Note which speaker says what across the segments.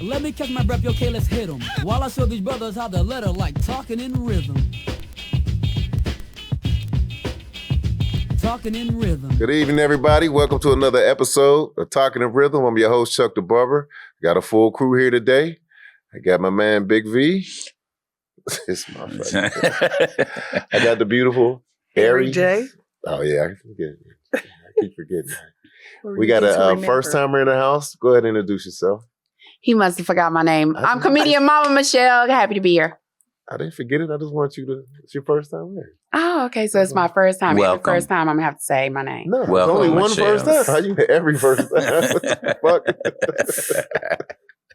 Speaker 1: Let me catch my breath, okay, let's hit them. While I show these brothers how to let her like talking in rhythm. Talking in rhythm.
Speaker 2: Good evening, everybody. Welcome to another episode of Talking in Rhythm. I'm your host, Chuck the Barber. Got a full crew here today. I got my man, Big V. It's my favorite. I got the beautiful Harry
Speaker 3: J.
Speaker 2: Oh, yeah, I keep forgetting. We got a first-timer in the house. Go ahead and introduce yourself.
Speaker 4: He must have forgot my name. I'm comedian Mama Michelle. Happy to be here.
Speaker 2: I didn't forget it. I just want you to, it's your first time here.
Speaker 4: Oh, okay. So it's my first time.
Speaker 5: Welcome.
Speaker 4: Every first time I'm going to have to say my name.
Speaker 2: No,
Speaker 5: Welcome,
Speaker 2: it's only one
Speaker 5: Michelle.
Speaker 2: first time. How you every first time? What the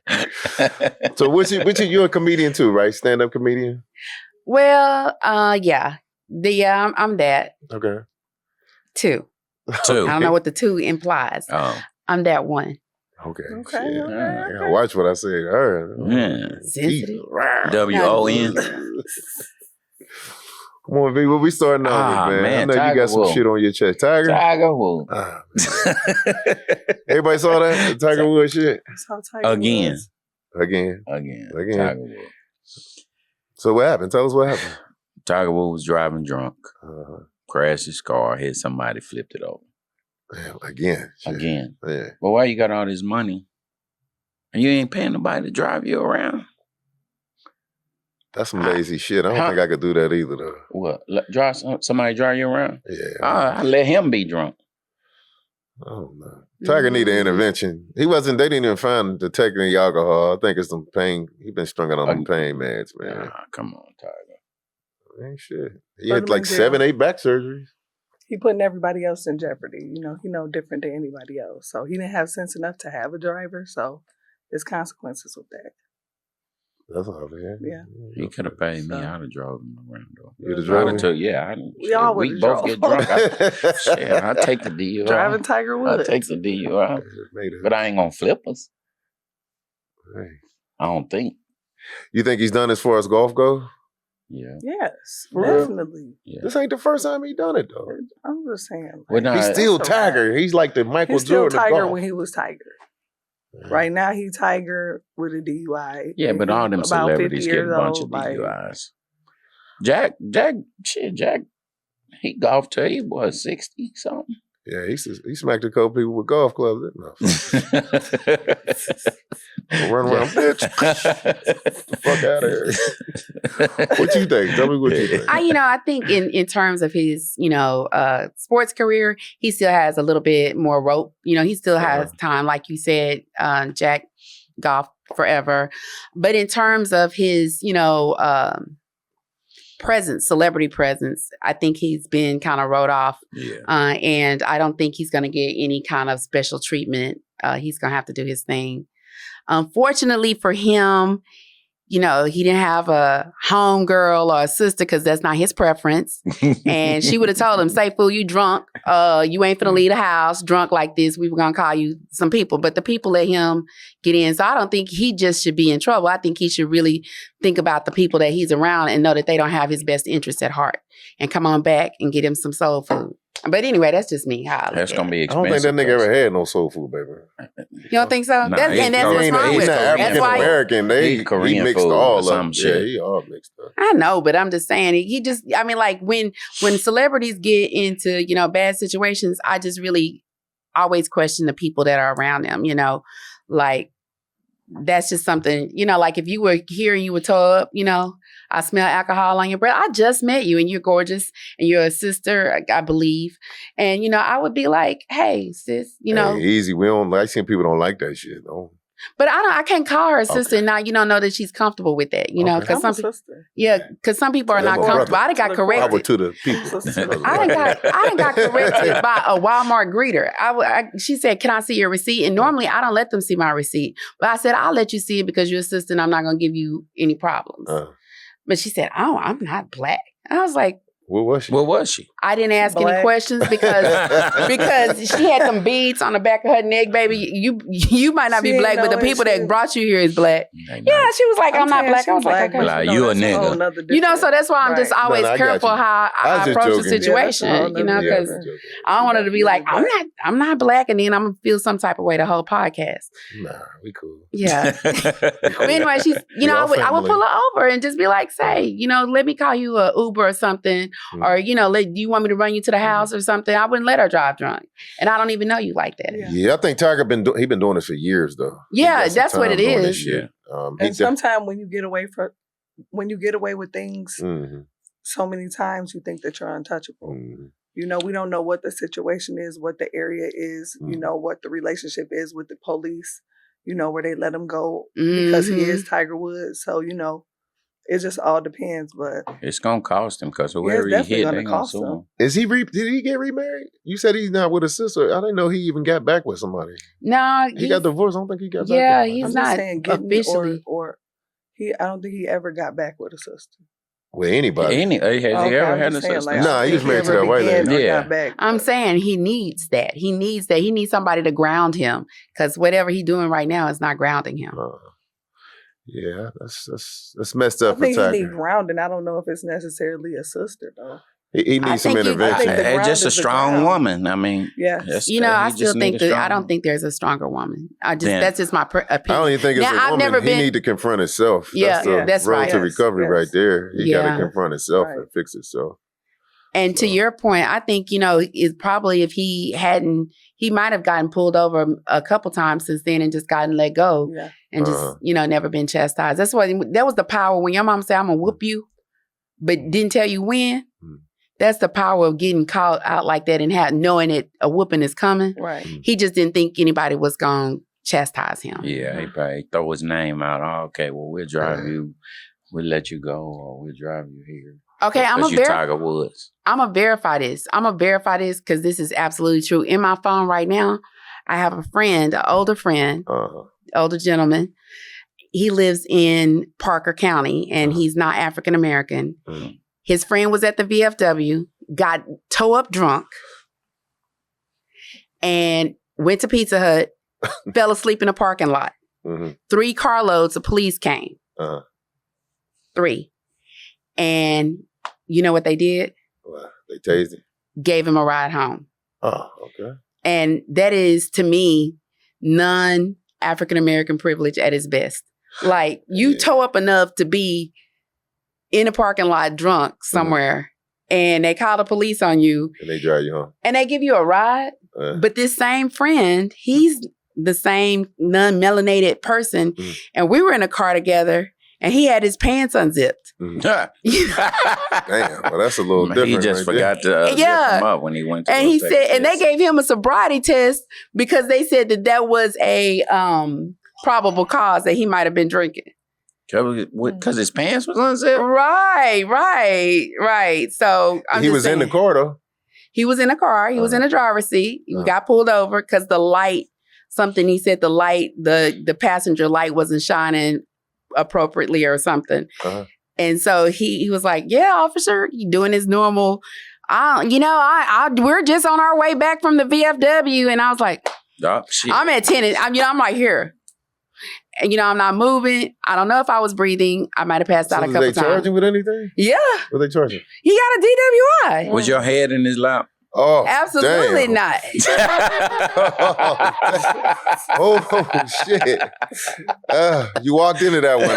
Speaker 2: fuck? So you're a comedian too, right? Stand-up comedian?
Speaker 4: Well, yeah. I'm that
Speaker 2: Okay.
Speaker 4: too. I don't know what the two implies.
Speaker 5: Oh.
Speaker 4: I'm that one.
Speaker 2: Okay.
Speaker 3: Okay,
Speaker 2: Shit.
Speaker 3: okay,
Speaker 2: I gotta watch what I say. All right.
Speaker 5: Yeah.
Speaker 4: Sensitive.
Speaker 5: W-O-N.
Speaker 2: Come on, V. What we starting off with, man? I know
Speaker 5: Tiger
Speaker 2: you got some
Speaker 5: Woods.
Speaker 2: shit on your chest. Tiger?
Speaker 5: Tiger Woods.
Speaker 2: Everybody saw that? The Tiger Woods shit?
Speaker 3: That's how Tiger
Speaker 5: Again.
Speaker 3: was.
Speaker 2: Again.
Speaker 5: Again. Tiger Woods.
Speaker 2: So what happened? Tell us what happened.
Speaker 5: Tiger Woods was driving drunk,
Speaker 2: Uh-huh.
Speaker 5: crashed his car, hit somebody, flipped it over.
Speaker 2: Damn, again. Shit.
Speaker 5: Again.
Speaker 2: Yeah.
Speaker 5: But why you got all this money and you ain't paying nobody to drive you around?
Speaker 2: That's some lazy shit. I don't think I could do that either, though.
Speaker 5: What? Somebody drive you around?
Speaker 2: Yeah.
Speaker 5: I let him be drunk.
Speaker 2: I don't know. Tiger need an intervention. They didn't even find detecting the alcohol. I think it's some pain. He been strung out on them pain meds, man.
Speaker 5: Nah, come on, Tiger.
Speaker 2: Ain't shit. He had like 7, 8 back surgeries.
Speaker 3: He putting everybody else in jeopardy. You know, he no different than anybody else. So he didn't have sense enough to have a driver. So there's consequences with that.
Speaker 2: That's all, man.
Speaker 3: Yeah.
Speaker 5: He could have paid me. I'd have drove him around, though.
Speaker 2: You'd have
Speaker 5: I'd
Speaker 2: drove
Speaker 5: have
Speaker 2: him?
Speaker 5: took, yeah.
Speaker 3: We all
Speaker 5: we
Speaker 3: would've
Speaker 5: both
Speaker 3: drove.
Speaker 5: get drunk. Shit, I'd take the DUI.
Speaker 3: Driving Tiger Woods.
Speaker 5: I'd take the DUI. But I ain't going to flip us.
Speaker 2: Hey.
Speaker 5: I don't think.
Speaker 2: You think he's done as far as golf go?
Speaker 5: Yeah.
Speaker 3: Yes,
Speaker 2: For real?
Speaker 3: definitely.
Speaker 5: Yeah.
Speaker 2: This ain't the first time he done it, though.
Speaker 3: I'm just saying.
Speaker 5: Well, nah,
Speaker 2: He's still
Speaker 3: that's so
Speaker 2: Tiger.
Speaker 3: bad.
Speaker 2: He's like the Michael
Speaker 3: He's still
Speaker 2: Jordan of
Speaker 3: Tiger
Speaker 2: golf.
Speaker 3: when he was Tiger. Right now, he Tiger with a DUI.
Speaker 5: Yeah, but all them
Speaker 3: About
Speaker 5: celebrities
Speaker 3: 50
Speaker 5: get a
Speaker 3: years
Speaker 5: bunch
Speaker 3: old,
Speaker 5: of
Speaker 3: like-
Speaker 5: DUIs. Jack, he golfed till he was 60 something.
Speaker 2: Yeah, he smacked a couple people with golf clubs. No. Run around, bitch. Fuck out of here. What you think? Tell me what you think.
Speaker 4: I think in terms of his, sports career, he still has a little bit more rope. He still has time, like you said, Jack golf forever. But in terms of his, celebrity presence, I think he's been kind of wrote off.
Speaker 5: Yeah.
Speaker 4: And I don't think he's going to get any kind of special treatment. He's going to have to do his thing. Unfortunately for him, he didn't have a home girl or a sister because that's not his preference. And she would have told him, "Say, fool, you drunk. You ain't finna leave the house drunk like this. We were going to call you some people." But the people let him get in. So I don't think he just should be in trouble. I think he should really think about the people that he's around and know that they don't have his best interests at heart and come on back and get him some soul food. But anyway, that's just me.
Speaker 5: That's going to be
Speaker 2: I don't
Speaker 5: expensive.
Speaker 2: think that nigga ever had no soul food, baby.
Speaker 4: You don't think so?
Speaker 5: Nah,
Speaker 4: That's what's wrong
Speaker 2: He's
Speaker 4: with
Speaker 2: not
Speaker 4: him.
Speaker 2: African
Speaker 4: That's why
Speaker 2: American.
Speaker 5: He
Speaker 2: He
Speaker 5: Korean
Speaker 2: mixed
Speaker 5: food
Speaker 2: all
Speaker 5: or
Speaker 2: of
Speaker 5: some
Speaker 2: them.
Speaker 5: shit.
Speaker 2: Yeah, he all mixed up.
Speaker 4: I know, but I'm just saying, like when celebrities get into, bad situations, I just really always question the people that are around them, like that's just something, like if you were here and you were told, I smell alcohol on your breath. I just met you and you're gorgeous and you're a sister, I believe. And, I would be like, hey, sis,
Speaker 2: Hey, easy. I seen people don't like that shit, though.
Speaker 4: But I can't call her a sister now. You don't know that she's comfortable with that,
Speaker 2: Okay.
Speaker 4: because
Speaker 3: I'm a sister.
Speaker 4: because some people are
Speaker 2: Yeah,
Speaker 4: not
Speaker 2: my
Speaker 4: comfortable.
Speaker 2: brother.
Speaker 4: I done got
Speaker 2: Power
Speaker 4: corrected.
Speaker 2: to the people.
Speaker 4: I done got corrected by a Walmart greeter. She said, "Can I see your receipt?" And normally I don't let them see my receipt, but I said, "I'll let you see it because you're a sister and I'm not going to give you any problems." But she said, "Oh, I'm not black." And I was like,
Speaker 2: What was she?
Speaker 5: What was she?
Speaker 4: I didn't ask any
Speaker 3: Black.
Speaker 4: questions because she had some beads on the back of her neck, baby. You might not
Speaker 3: She
Speaker 4: be black,
Speaker 3: ain't
Speaker 4: but the
Speaker 3: know it.
Speaker 4: people
Speaker 3: She-
Speaker 4: that brought you here is black.
Speaker 5: Like,
Speaker 4: Yeah, she was like, I'm not
Speaker 3: saying
Speaker 4: black.
Speaker 3: she
Speaker 4: I was like,
Speaker 3: but
Speaker 4: okay.
Speaker 5: Like,
Speaker 3: know
Speaker 5: you a
Speaker 3: that's whole
Speaker 5: nigga.
Speaker 3: nother
Speaker 4: You know, so that's why I'm
Speaker 3: Right.
Speaker 4: just always
Speaker 2: No, I got
Speaker 4: careful
Speaker 2: you.
Speaker 4: how
Speaker 2: I was
Speaker 4: I
Speaker 2: just
Speaker 4: approach the
Speaker 2: joking.
Speaker 3: Yeah, that's a
Speaker 4: situation,
Speaker 3: whole
Speaker 4: you know,
Speaker 3: nother
Speaker 4: because
Speaker 3: different.
Speaker 4: I don't want her to be like,
Speaker 3: Definitely
Speaker 4: I'm not black, and then I'm gonna feel some type of way the whole podcast.
Speaker 2: Nah, we cool.
Speaker 4: Yeah. But anyway, she's,
Speaker 2: We
Speaker 4: I
Speaker 2: all
Speaker 4: would
Speaker 2: family.
Speaker 4: pull her over and just be like, say, let me call you a Uber or something, or do you want me to run you to the house or something? I wouldn't let her drive drunk, and I don't even know you like that.
Speaker 3: Yeah.
Speaker 2: Yeah, I think Tiger been doing this for years though. He
Speaker 4: Yeah,
Speaker 2: got some
Speaker 4: that's what
Speaker 2: time
Speaker 4: it
Speaker 2: doing this
Speaker 4: is.
Speaker 2: shit. He
Speaker 3: And sometimes when you get away with things
Speaker 2: Mhm,
Speaker 3: so many times, you think that you're untouchable.
Speaker 2: mhm.
Speaker 3: We don't know what the situation is, what the area is, what the relationship is with the police, where they let him go because he is Tiger Woods. So, it just all depends. But
Speaker 5: It's gonna cost him because
Speaker 3: Yeah,
Speaker 5: whoever
Speaker 3: it's
Speaker 5: he
Speaker 3: definitely
Speaker 5: hit,
Speaker 3: gonna
Speaker 5: they gonna
Speaker 3: cost
Speaker 5: sue
Speaker 3: him.
Speaker 5: him.
Speaker 2: Did he get remarried? You said he's not with his sister. I didn't know he even got back with somebody.
Speaker 4: No,
Speaker 2: He got divorced. I don't think he got back
Speaker 4: Yeah,
Speaker 2: with
Speaker 4: he's
Speaker 3: I'm
Speaker 4: not
Speaker 3: just saying, getting
Speaker 4: officially.
Speaker 3: or I don't think he ever got back with a sister.
Speaker 2: with anybody.
Speaker 5: Has he
Speaker 3: Okay,
Speaker 5: ever
Speaker 3: I'm
Speaker 5: had a
Speaker 3: just saying,
Speaker 5: sister?
Speaker 3: like, I
Speaker 2: Nah,
Speaker 3: don't
Speaker 2: he was
Speaker 3: think
Speaker 2: married to
Speaker 3: ever
Speaker 2: that white
Speaker 3: began
Speaker 2: lady.
Speaker 3: or
Speaker 5: Yeah.
Speaker 3: got back,
Speaker 4: I'm
Speaker 3: but-
Speaker 4: saying he needs that. He needs that. He needs somebody to ground him because whatever he's doing right now is not grounding him.
Speaker 2: Yeah, that's messed
Speaker 3: I
Speaker 2: up for
Speaker 3: think he need
Speaker 2: Tiger.
Speaker 3: grounding. I don't know if it's necessarily a sister though.
Speaker 2: He
Speaker 4: I
Speaker 2: needs some
Speaker 4: think you- I
Speaker 2: intervention.
Speaker 3: think the
Speaker 5: It's just
Speaker 3: ground
Speaker 5: a
Speaker 3: is the
Speaker 5: strong
Speaker 3: ground.
Speaker 5: woman. I mean,
Speaker 3: Yeah.
Speaker 5: that's-
Speaker 4: I
Speaker 5: he
Speaker 4: still
Speaker 5: just need
Speaker 4: think
Speaker 5: a
Speaker 4: that
Speaker 5: strong
Speaker 4: I don't
Speaker 5: woman.
Speaker 4: think there's a stronger woman.
Speaker 5: Then-
Speaker 4: That's just my opinion.
Speaker 2: I don't even think it's
Speaker 4: Now,
Speaker 2: a
Speaker 4: I've
Speaker 2: woman.
Speaker 4: never
Speaker 2: He
Speaker 4: been-
Speaker 2: need to confront himself.
Speaker 4: Yeah,
Speaker 2: that's the
Speaker 4: that's
Speaker 2: road
Speaker 4: right.
Speaker 2: to
Speaker 3: Yes,
Speaker 2: recovery
Speaker 3: yes.
Speaker 2: right there. He got
Speaker 4: Yeah.
Speaker 2: to confront himself
Speaker 3: Right.
Speaker 2: and fix himself.
Speaker 4: And to your point, I think, is probably if he might have gotten pulled over a couple times since then and just gotten let go
Speaker 3: Yeah.
Speaker 4: and just, never been chastised. That was the power when your mom said, I'm going to whoop you, but didn't tell you when.
Speaker 2: Mm.
Speaker 4: That's the power of getting called out like that and knowing that a whooping is coming.
Speaker 3: Right.
Speaker 4: He just didn't think anybody was going to chastise him.
Speaker 5: Yeah, he probably throw his name out. Oh, okay, well, we'll drive you. We'll let you go or we'll drive you here.
Speaker 4: Okay, I'm
Speaker 5: Because
Speaker 4: going
Speaker 5: you Tiger Woods.
Speaker 4: to verify this. I'm going to verify this because this is absolutely true. In my phone right now, I have a friend, an older friend, older gentleman. He lives in Parker County and he's not African American.
Speaker 2: Mhm.
Speaker 4: His friend was at the VFW, got toe up drunk, and went to Pizza Hut, fell asleep in a parking lot.
Speaker 2: Mhm.
Speaker 4: 3 carloads of police came.
Speaker 2: Uh-huh.
Speaker 4: 3. And you know what they did?
Speaker 2: Well, they tased him.
Speaker 4: Gave him a ride home.
Speaker 2: Oh, okay.
Speaker 4: And that is, to me, non-African American privilege at its best. Like, you
Speaker 2: Yeah.
Speaker 4: toe up enough to be in a parking lot drunk somewhere, and they call the police on you,
Speaker 2: And they drive you home.
Speaker 4: and they give you a ride.
Speaker 2: Uh,
Speaker 4: But this same friend, he's the same non-melanated person,
Speaker 2: Mm.
Speaker 4: and we were in a car together, and he had his pants unzipped.
Speaker 2: Damn, well, that's a little different.
Speaker 5: He just
Speaker 2: right there.
Speaker 5: forgot to
Speaker 4: Yeah.
Speaker 5: zip him up when he went to
Speaker 4: And
Speaker 5: go
Speaker 4: he
Speaker 5: take
Speaker 4: said,
Speaker 5: a
Speaker 4: and they
Speaker 5: test.
Speaker 4: gave him a sobriety test because they said that was a probable cause that he might have been drinking.
Speaker 5: Because his pants was unzipped?
Speaker 4: Right. So
Speaker 2: He was in the car though.
Speaker 4: He was in a car. He was in a driver's seat. He got pulled over because the light, he said the passenger light wasn't shining appropriately or something.
Speaker 2: Uh-huh.
Speaker 4: And so he was like, yeah, officer, you doing his normal. We're just on our way back from the VFW. And I was like,
Speaker 5: Oh, shit.
Speaker 4: I'm at 10. I'm right here. And, I'm not moving. I don't know if I was breathing. I might have passed out a
Speaker 2: So
Speaker 4: couple
Speaker 2: did they charge
Speaker 4: times.
Speaker 2: him with anything?
Speaker 4: Yeah.
Speaker 2: What they charge him?
Speaker 4: He got a DWI.
Speaker 5: Was your head in his lap?
Speaker 2: Oh,
Speaker 4: Absolutely
Speaker 2: damn.
Speaker 4: not.
Speaker 2: Oh shit! You walked into that one.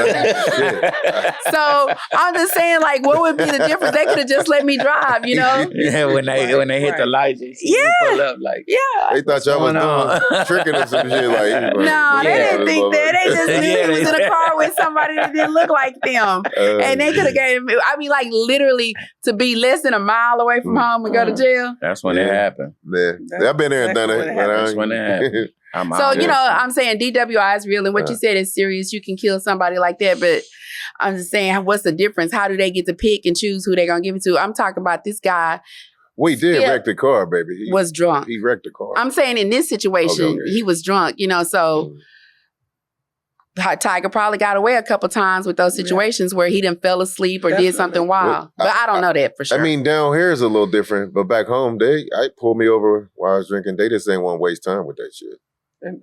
Speaker 2: Shit.
Speaker 4: So I'm just saying, like, what would be the difference? They could have just let me drive,
Speaker 5: Yeah, when they hit the lights, you see
Speaker 4: Yeah.
Speaker 5: pull up like,
Speaker 4: Yeah.
Speaker 2: They thought y'all was
Speaker 5: going on?
Speaker 2: doing tricking or some shit. Like,
Speaker 4: No, they didn't think that. They just knew
Speaker 5: Yeah,
Speaker 4: he was in
Speaker 5: they-
Speaker 4: a car with somebody that didn't look like them. And they could have gave him, like, literally to be less than a mile away from home and go to jail.
Speaker 5: That's when it
Speaker 2: Yeah.
Speaker 5: happened.
Speaker 2: Yeah, I've been there and done it.
Speaker 3: That's
Speaker 2: but I
Speaker 5: That's
Speaker 2: ain't-
Speaker 5: when it happened. I'm
Speaker 4: So,
Speaker 5: out.
Speaker 4: I'm saying DWI is real, and what you said is serious. You can kill somebody like that, but I'm just saying, what's the difference? How do they get to pick and choose who they're going to give it to? I'm talking about this guy
Speaker 2: We did
Speaker 4: Yeah.
Speaker 2: wreck the car, baby. He
Speaker 4: was drunk.
Speaker 2: He wrecked the car.
Speaker 4: I'm saying in this situation,
Speaker 2: Okay.
Speaker 4: he was drunk, so Tiger probably got away a couple times with those situations where he done fell asleep or
Speaker 3: Definitely.
Speaker 4: did something wild. But I don't know that for sure.
Speaker 2: I mean, down here is a little different, but back home, I pulled me over while I was drinking. They just ain't want to waste time with that shit.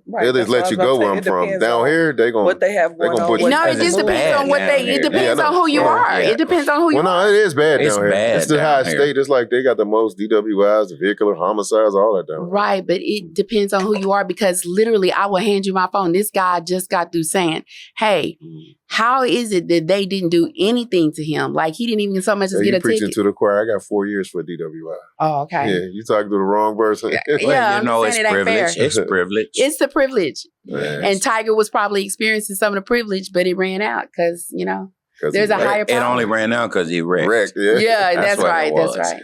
Speaker 3: Right,
Speaker 2: They'll just let you go where I'm from. Down here, they gonna
Speaker 3: what they have going on.
Speaker 2: put you-
Speaker 4: no, it just depends on what they. It depends on who you are. It depends on who you
Speaker 2: Well, no,
Speaker 4: are.
Speaker 2: it is bad
Speaker 5: It's
Speaker 2: down here.
Speaker 5: bad
Speaker 2: It's the
Speaker 5: down
Speaker 2: highest
Speaker 5: here.
Speaker 2: state. It's like they got the most DWIs, vehicular homicides, all that down here.
Speaker 4: Right, but it depends on who you are because literally, I will hand you my phone. This guy just got through saying, "Hey, how is it that they didn't do anything to him? Like he didn't even so much as
Speaker 2: Hey,
Speaker 4: get
Speaker 2: you
Speaker 4: a
Speaker 2: preaching
Speaker 4: ticket."
Speaker 2: to the choir. I got 4 years for DWI.
Speaker 4: Oh, okay.
Speaker 2: Yeah, you talking to the wrong person.
Speaker 4: Yeah, I'm
Speaker 5: Well,
Speaker 4: just saying it ain't
Speaker 5: privilege.
Speaker 4: fair.
Speaker 5: It's privilege.
Speaker 4: It's the privilege.
Speaker 2: Man.
Speaker 4: And Tiger was probably experiencing some of the privilege, but it ran out because,
Speaker 2: 'Cause
Speaker 4: there's
Speaker 2: he
Speaker 4: a higher
Speaker 5: It
Speaker 4: power.
Speaker 5: only ran out because he wrecked.
Speaker 2: wrecked. Yeah.
Speaker 4: Yeah, that's
Speaker 5: what it
Speaker 4: right. That's
Speaker 5: was.
Speaker 4: right.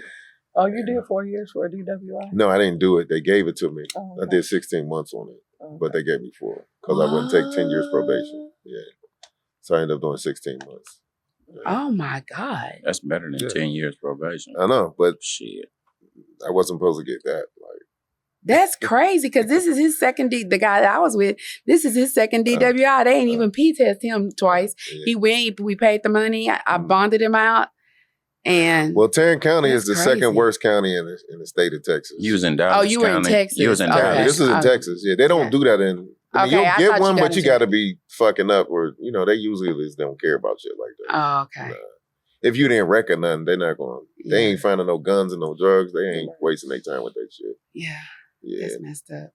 Speaker 3: Oh, you did 4 years for a DWI?
Speaker 2: No, I didn't do it. They gave it to me.
Speaker 3: Oh,
Speaker 2: I
Speaker 3: okay.
Speaker 2: did 16 months on it,
Speaker 3: Okay.
Speaker 2: but they gave me 4 because I wouldn't take 10 years probation. Yeah, so I ended up doing 16 months.
Speaker 4: Oh my God.
Speaker 5: That's better than
Speaker 2: Yeah.
Speaker 5: 10 years probation.
Speaker 2: I know, but
Speaker 5: Shit.
Speaker 2: I wasn't supposed to get that. Like,
Speaker 4: That's crazy because this is his second the guy that I was with, this is his second DWI. They ain't even P-test him twice.
Speaker 2: yeah.
Speaker 4: He went, we paid the money. I bonded him out. And
Speaker 2: Well, Tarrant County is
Speaker 4: That's
Speaker 2: the
Speaker 4: crazy.
Speaker 2: second worst county in the state of Texas.
Speaker 5: You was in Dallas
Speaker 4: you were in
Speaker 5: County.
Speaker 4: Texas.
Speaker 5: You was in
Speaker 4: Okay.
Speaker 5: Dallas.
Speaker 2: This is in
Speaker 4: Oh.
Speaker 2: Texas. Yeah, they don't
Speaker 4: Yeah.
Speaker 2: do that in. I mean,
Speaker 4: Okay, I
Speaker 2: you'll
Speaker 4: thought
Speaker 2: get
Speaker 4: you
Speaker 2: one,
Speaker 4: got
Speaker 2: but you
Speaker 4: into-
Speaker 2: got to be fucking up, or they usually just don't care about shit like that.
Speaker 4: oh, okay.
Speaker 2: Nah. If you didn't reckon nothing, they're not going. They
Speaker 4: Yeah.
Speaker 2: ain't finding no guns and no drugs. They ain't wasting their time with that shit.
Speaker 4: Yeah,
Speaker 2: Yeah.
Speaker 4: that's messed up.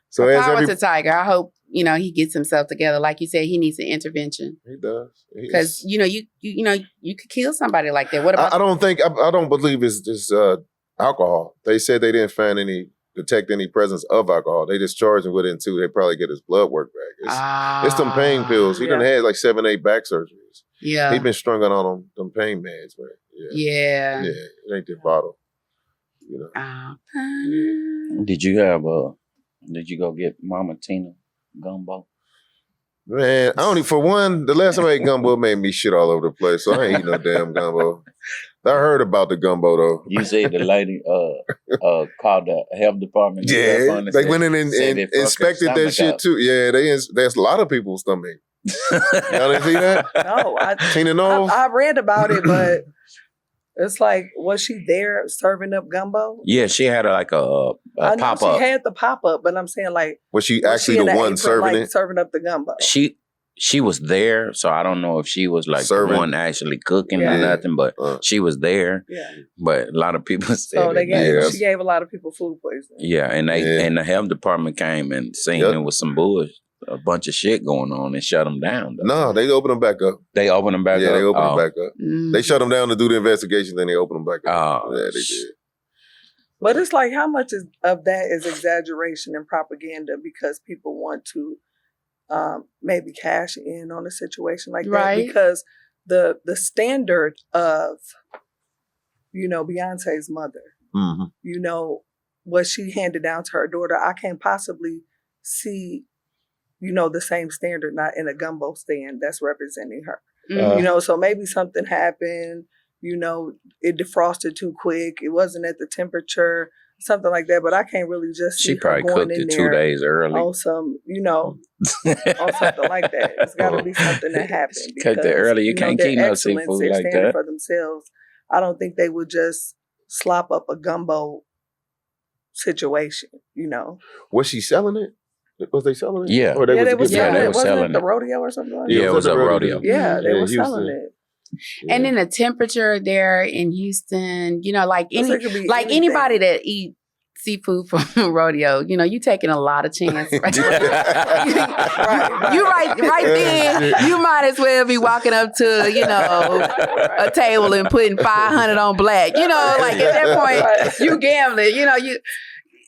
Speaker 2: So as
Speaker 4: Power
Speaker 2: every
Speaker 4: to Tiger. I hope, he gets himself together. Like you said, he needs an intervention.
Speaker 2: he does,
Speaker 4: Because, you could kill somebody like that. What about
Speaker 2: I don't think I don't believe it's just alcohol. They said they didn't detect any presence of alcohol. They just charged him with it too. They probably get his blood work back. It's some pain pills. He done had like 7, 8 back surgeries.
Speaker 4: Yeah.
Speaker 2: He been strung out on them pain meds, man.
Speaker 4: Yeah.
Speaker 2: Yeah, it ain't the bottle.
Speaker 5: Did you go get Mama Tina gumbo?
Speaker 2: Man, I only for one, the last time I ate gumbo made me shit all over the place, so I ain't eat no damn gumbo. I heard about the gumbo though.
Speaker 5: You see the lady called the health department.
Speaker 2: Yeah, they went in and inspected that shit too. Yeah, there's a lot of people's stomach. Y'all didn't see that?
Speaker 3: No,
Speaker 2: Tina Knowles?
Speaker 3: I read about it, but it's like, was she there serving up gumbo?
Speaker 5: Yeah, she had a
Speaker 3: I know
Speaker 5: pop up.
Speaker 3: she had the pop up, but I'm saying like,
Speaker 2: Was she
Speaker 3: was
Speaker 2: actually
Speaker 3: she in
Speaker 2: the
Speaker 3: that
Speaker 2: one
Speaker 3: apron,
Speaker 2: serving
Speaker 3: like,
Speaker 2: it?
Speaker 3: serving up the gumbo?
Speaker 5: She was there, so I don't know if she was like
Speaker 2: Serving.
Speaker 5: the one actually cooking
Speaker 3: Yeah.
Speaker 5: or nothing, but she was there.
Speaker 3: Yeah.
Speaker 5: But a lot of people said
Speaker 3: So they
Speaker 5: it.
Speaker 3: she gave a lot of people food poisoning.
Speaker 5: Yeah, and and the health department came and seen there was some bullshit, a bunch of shit going on, and shut them down. Though.
Speaker 2: No, they opened them back up.
Speaker 5: They opened them back up.
Speaker 2: Yeah, they opened them back up.
Speaker 4: Mm.
Speaker 2: They shut them down to do the investigation, then they opened them back up.
Speaker 5: Oh,
Speaker 2: Yeah, they did.
Speaker 3: But it's like, how much of that is exaggeration and propaganda because people want to maybe cash in on a situation like
Speaker 4: Right.
Speaker 3: that? Because the standard of, Beyonce's mother,
Speaker 2: Mm-hmm.
Speaker 3: what she handed down to her daughter, I can't possibly see, the same standard not in a gumbo stand that's representing her.
Speaker 4: Mm.
Speaker 3: So maybe something happened, it defrosted too quick. It wasn't at the temperature, something like that. But I can't really just see
Speaker 5: She probably
Speaker 3: her going
Speaker 5: cooked
Speaker 3: in
Speaker 5: it 2
Speaker 3: there
Speaker 5: days early.
Speaker 3: on some, on something like that. It's got to be something that happened.
Speaker 5: She cooked it early. You can't
Speaker 3: their
Speaker 5: keep no
Speaker 3: excellence,
Speaker 5: seafood
Speaker 3: they're
Speaker 5: like
Speaker 3: standing
Speaker 5: that.
Speaker 3: for themselves. I don't think they would just slop up a gumbo situation,
Speaker 2: Was she selling it? Was they selling it?
Speaker 5: Yeah.
Speaker 2: Or
Speaker 3: Yeah, they
Speaker 2: was
Speaker 3: were
Speaker 2: giving
Speaker 3: selling
Speaker 5: they
Speaker 3: it.
Speaker 5: was
Speaker 3: Wasn't
Speaker 5: selling
Speaker 3: it the
Speaker 5: it.
Speaker 3: rodeo or something like
Speaker 5: Yeah,
Speaker 3: that?
Speaker 5: it was a rodeo.
Speaker 3: Yeah, they
Speaker 2: Yeah,
Speaker 3: were
Speaker 2: Houston.
Speaker 3: selling it.
Speaker 4: And then the temperature there in Houston, like
Speaker 3: So it could be anything.
Speaker 4: anybody that eat seafood from a rodeo, you taking a lot of chance. Right? You right then, you might as well be walking up to, a table and putting 500 on black. Like at that point, you gambling.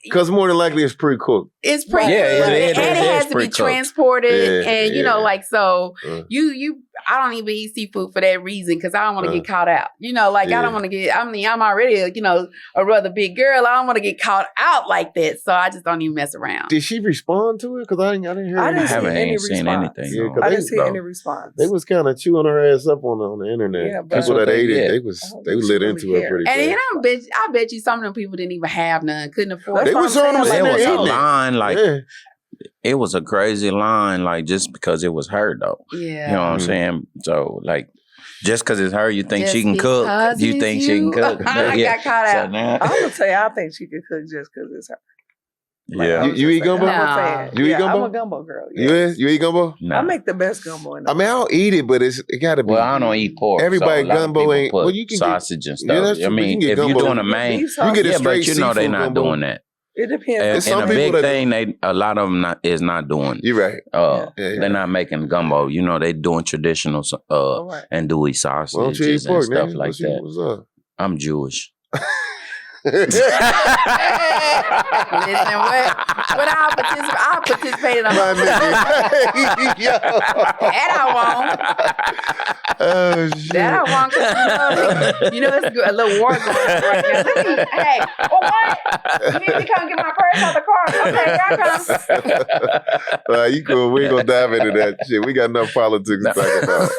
Speaker 2: Because more than likely it's pre-cooked.
Speaker 4: It's pretty
Speaker 5: Yeah,
Speaker 4: and it has to be
Speaker 5: pre-cooked.
Speaker 4: transported,
Speaker 2: Yeah,
Speaker 4: and
Speaker 2: yeah.
Speaker 4: you. I don't even eat seafood for that reason because I don't want to get caught out. I don't want to get. I'm already a rather big girl. I don't want to get caught out like that, so I just don't even mess around.
Speaker 2: Did she respond to it? Because I didn't hear.
Speaker 3: I
Speaker 2: anything.
Speaker 3: didn't see
Speaker 5: haven't
Speaker 3: any
Speaker 5: seen
Speaker 3: response.
Speaker 5: anything.
Speaker 2: Yeah,
Speaker 5: no.
Speaker 2: 'cause
Speaker 3: I
Speaker 2: they-
Speaker 3: didn't see any response.
Speaker 2: They was kind of chewing her ass up on the internet.
Speaker 3: Yeah, but-
Speaker 2: People that ate it, they was
Speaker 3: I don't
Speaker 2: they
Speaker 3: think
Speaker 2: lit
Speaker 3: she
Speaker 2: into
Speaker 3: really
Speaker 2: it pretty
Speaker 4: And
Speaker 2: good.
Speaker 4: then I bet you some of them people didn't even have none, couldn't afford.
Speaker 3: That's
Speaker 2: They
Speaker 3: what
Speaker 2: was
Speaker 3: I'm
Speaker 2: on them
Speaker 3: saying,
Speaker 2: sitting
Speaker 5: There
Speaker 2: there
Speaker 5: was a
Speaker 2: eating it.
Speaker 5: line, like
Speaker 2: Yeah.
Speaker 5: it was a crazy line, like just because it was her though.
Speaker 4: Yeah.
Speaker 5: You know what I'm saying? So like, just because it's her, you think
Speaker 4: Just
Speaker 5: she can cook?
Speaker 4: because
Speaker 5: You
Speaker 4: it's
Speaker 5: think she can
Speaker 4: you.
Speaker 5: cook?
Speaker 4: I got caught
Speaker 5: So
Speaker 4: out.
Speaker 5: now,
Speaker 3: I'm gonna tell you, I think she could cook just because it's her. Like,
Speaker 5: yeah.
Speaker 3: I was
Speaker 2: You
Speaker 3: just
Speaker 2: eat
Speaker 3: saying,
Speaker 2: gumbo?
Speaker 3: I'm a
Speaker 4: Nah.
Speaker 3: fan.
Speaker 2: You eat
Speaker 3: Yeah,
Speaker 2: gumbo?
Speaker 3: I'm a gumbo girl.
Speaker 2: You
Speaker 3: Yes.
Speaker 2: is? You eat gumbo?
Speaker 5: Nah.
Speaker 3: I make the best gumbo in the
Speaker 2: I mean, I'll eat it, but it got to be.
Speaker 5: Well, I don't eat pork.
Speaker 2: Everybody
Speaker 5: so a lot of
Speaker 2: gumbo
Speaker 5: people
Speaker 2: ain't-
Speaker 5: put
Speaker 2: well, you can get-
Speaker 5: sausage and
Speaker 2: Yeah,
Speaker 5: stuff.
Speaker 2: that's
Speaker 5: I
Speaker 2: true, but you
Speaker 5: mean,
Speaker 2: can get
Speaker 5: if you're
Speaker 2: gumbo.
Speaker 5: doing a main,
Speaker 3: beef
Speaker 2: You get a
Speaker 5: yeah,
Speaker 2: straight
Speaker 5: but you know they're
Speaker 2: seafood
Speaker 5: not
Speaker 2: gumbo.
Speaker 5: doing that.
Speaker 3: It depends.
Speaker 2: There's some
Speaker 5: And a
Speaker 2: people
Speaker 5: big
Speaker 2: that-
Speaker 5: thing, a lot of them is not doing.
Speaker 2: You're right.
Speaker 3: Yeah.
Speaker 5: They're not making gumbo. You know, they doing traditional
Speaker 3: Right.
Speaker 5: and DUI
Speaker 2: Why don't you eat
Speaker 5: sausages and
Speaker 2: pork,
Speaker 5: stuff
Speaker 2: nigga?
Speaker 5: like that.
Speaker 2: What's up?
Speaker 5: I'm Jewish.
Speaker 4: Listen, what I participated on
Speaker 2: My nigga. Yo.
Speaker 4: that I won't.
Speaker 2: Oh, shit.
Speaker 4: That I want because you know it's a little war going on right now. Let me, hey, what? You need to come get my purse out the car. Okay, here I come.
Speaker 2: You cool. We ain't gonna dive into that shit. We got enough politics to talk about.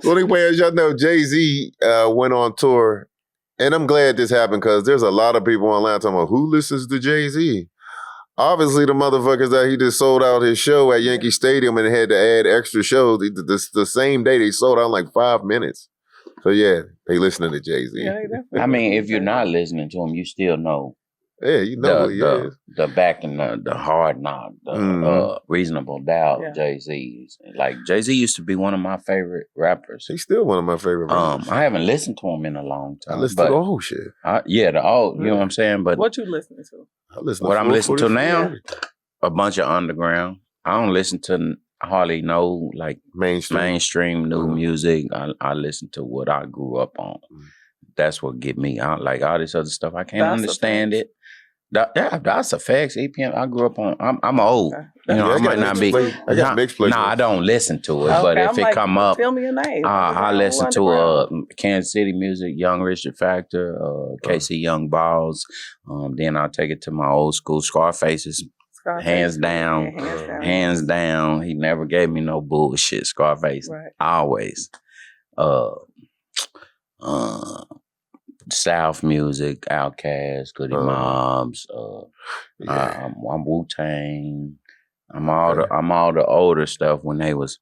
Speaker 2: Well, anyway, as y'all know, Jay-Z went on tour, and I'm glad this happened because there's a lot of people online talking about who listens to Jay-Z. Obviously, the motherfuckers that he just sold out his show at Yankee Stadium and had to add extra shows. The same day they sold out in like 5 minutes. So yeah, they listening to Jay-Z.
Speaker 3: Yeah, they definitely
Speaker 5: I mean, if
Speaker 3: do.
Speaker 5: you're not listening to him, you still know
Speaker 2: Yeah, you know who he is.
Speaker 5: the back and the hard knock, the
Speaker 2: Mhm.
Speaker 5: reasonable doubt.
Speaker 3: Yeah.
Speaker 5: Jay-Z's like Jay-Z used to be one of my favorite rappers.
Speaker 2: He's still one of my favorite rappers.
Speaker 5: I haven't listened to him in a long
Speaker 2: I
Speaker 5: time.
Speaker 2: listen
Speaker 5: but
Speaker 2: to the whole shit.
Speaker 5: you know what I'm saying. But
Speaker 3: What you listening to?
Speaker 2: I listen
Speaker 5: what
Speaker 2: to
Speaker 5: I'm listening to
Speaker 2: 444,
Speaker 5: now,
Speaker 2: everything.
Speaker 5: a bunch of underground. I don't listen to hardly no like mainstream new
Speaker 2: Mhm.
Speaker 5: music. I listen to what I grew up on.
Speaker 2: Mhm.
Speaker 5: That's what get me out. Like all this other stuff, I can't
Speaker 3: That's a
Speaker 5: understand
Speaker 3: fact.
Speaker 5: it. That's a fact. EPM. I grew up on. I'm old.
Speaker 3: Okay.
Speaker 5: You know,
Speaker 2: Yeah,
Speaker 5: I might not be.
Speaker 2: I got mixed playlist.
Speaker 5: No, I don't listen to it. But
Speaker 3: Okay,
Speaker 5: if
Speaker 3: I'm
Speaker 5: it
Speaker 3: like,
Speaker 5: come up,
Speaker 3: tell me a name.
Speaker 5: I listen to
Speaker 3: Underground.
Speaker 5: Kansas City music, Young Richard Factor, KC Young Balls. Then I'll take it to my old school Scarfaces.
Speaker 3: Scarface.
Speaker 5: Hands down.
Speaker 3: Yeah, hands down.
Speaker 5: Hands down. He never gave me no bullshit. Scarface.
Speaker 3: Right.
Speaker 5: Always. South music, Outkast, Goody Mobs.
Speaker 2: Yeah.
Speaker 5: I'm Wu-Tang. I'm all the older stuff when they was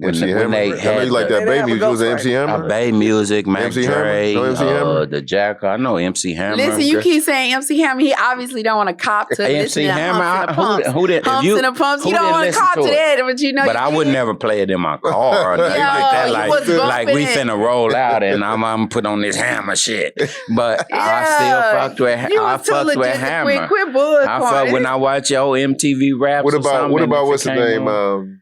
Speaker 2: MC
Speaker 5: when
Speaker 2: Hammer.
Speaker 5: they
Speaker 2: I know
Speaker 5: had
Speaker 2: you like
Speaker 3: the-
Speaker 2: that
Speaker 3: They
Speaker 2: Bay
Speaker 3: have a
Speaker 2: music. Was it
Speaker 3: Ghostwriter.
Speaker 2: MC Hammer?
Speaker 5: Bay Music, Mac
Speaker 2: MC Hammer?
Speaker 5: Dre,
Speaker 2: No MC Hammer?
Speaker 5: the Jack. I know MC Hammer.
Speaker 4: Listen, you keep saying MC Hammer. He obviously don't want to cop to
Speaker 5: MC
Speaker 4: listening to
Speaker 5: Hammer.
Speaker 4: humps and the pumps.
Speaker 5: Who did?
Speaker 4: Humps and the pumps. You
Speaker 5: who
Speaker 4: don't
Speaker 5: didn't
Speaker 4: want to
Speaker 5: listen
Speaker 4: cop
Speaker 5: to
Speaker 4: to
Speaker 5: it?
Speaker 4: that, but you know.
Speaker 5: But
Speaker 4: you
Speaker 5: I would
Speaker 4: can.
Speaker 5: never play it in my car or nothing
Speaker 4: Yo,
Speaker 5: like that.
Speaker 4: you
Speaker 5: Like,
Speaker 4: was
Speaker 5: like we
Speaker 4: bumping it.
Speaker 5: finna roll out and I'm put on this Hammer shit. But I
Speaker 4: Yeah.
Speaker 5: still fucked with.
Speaker 4: You
Speaker 5: I
Speaker 4: was too
Speaker 5: fucked with
Speaker 4: legit to
Speaker 5: Hammer.
Speaker 4: Quit bull
Speaker 5: I fuck when I watch your MTV raps.
Speaker 2: What
Speaker 5: or
Speaker 2: about
Speaker 5: something, and if
Speaker 2: what's
Speaker 5: it
Speaker 2: his
Speaker 5: came
Speaker 2: name?
Speaker 5: on-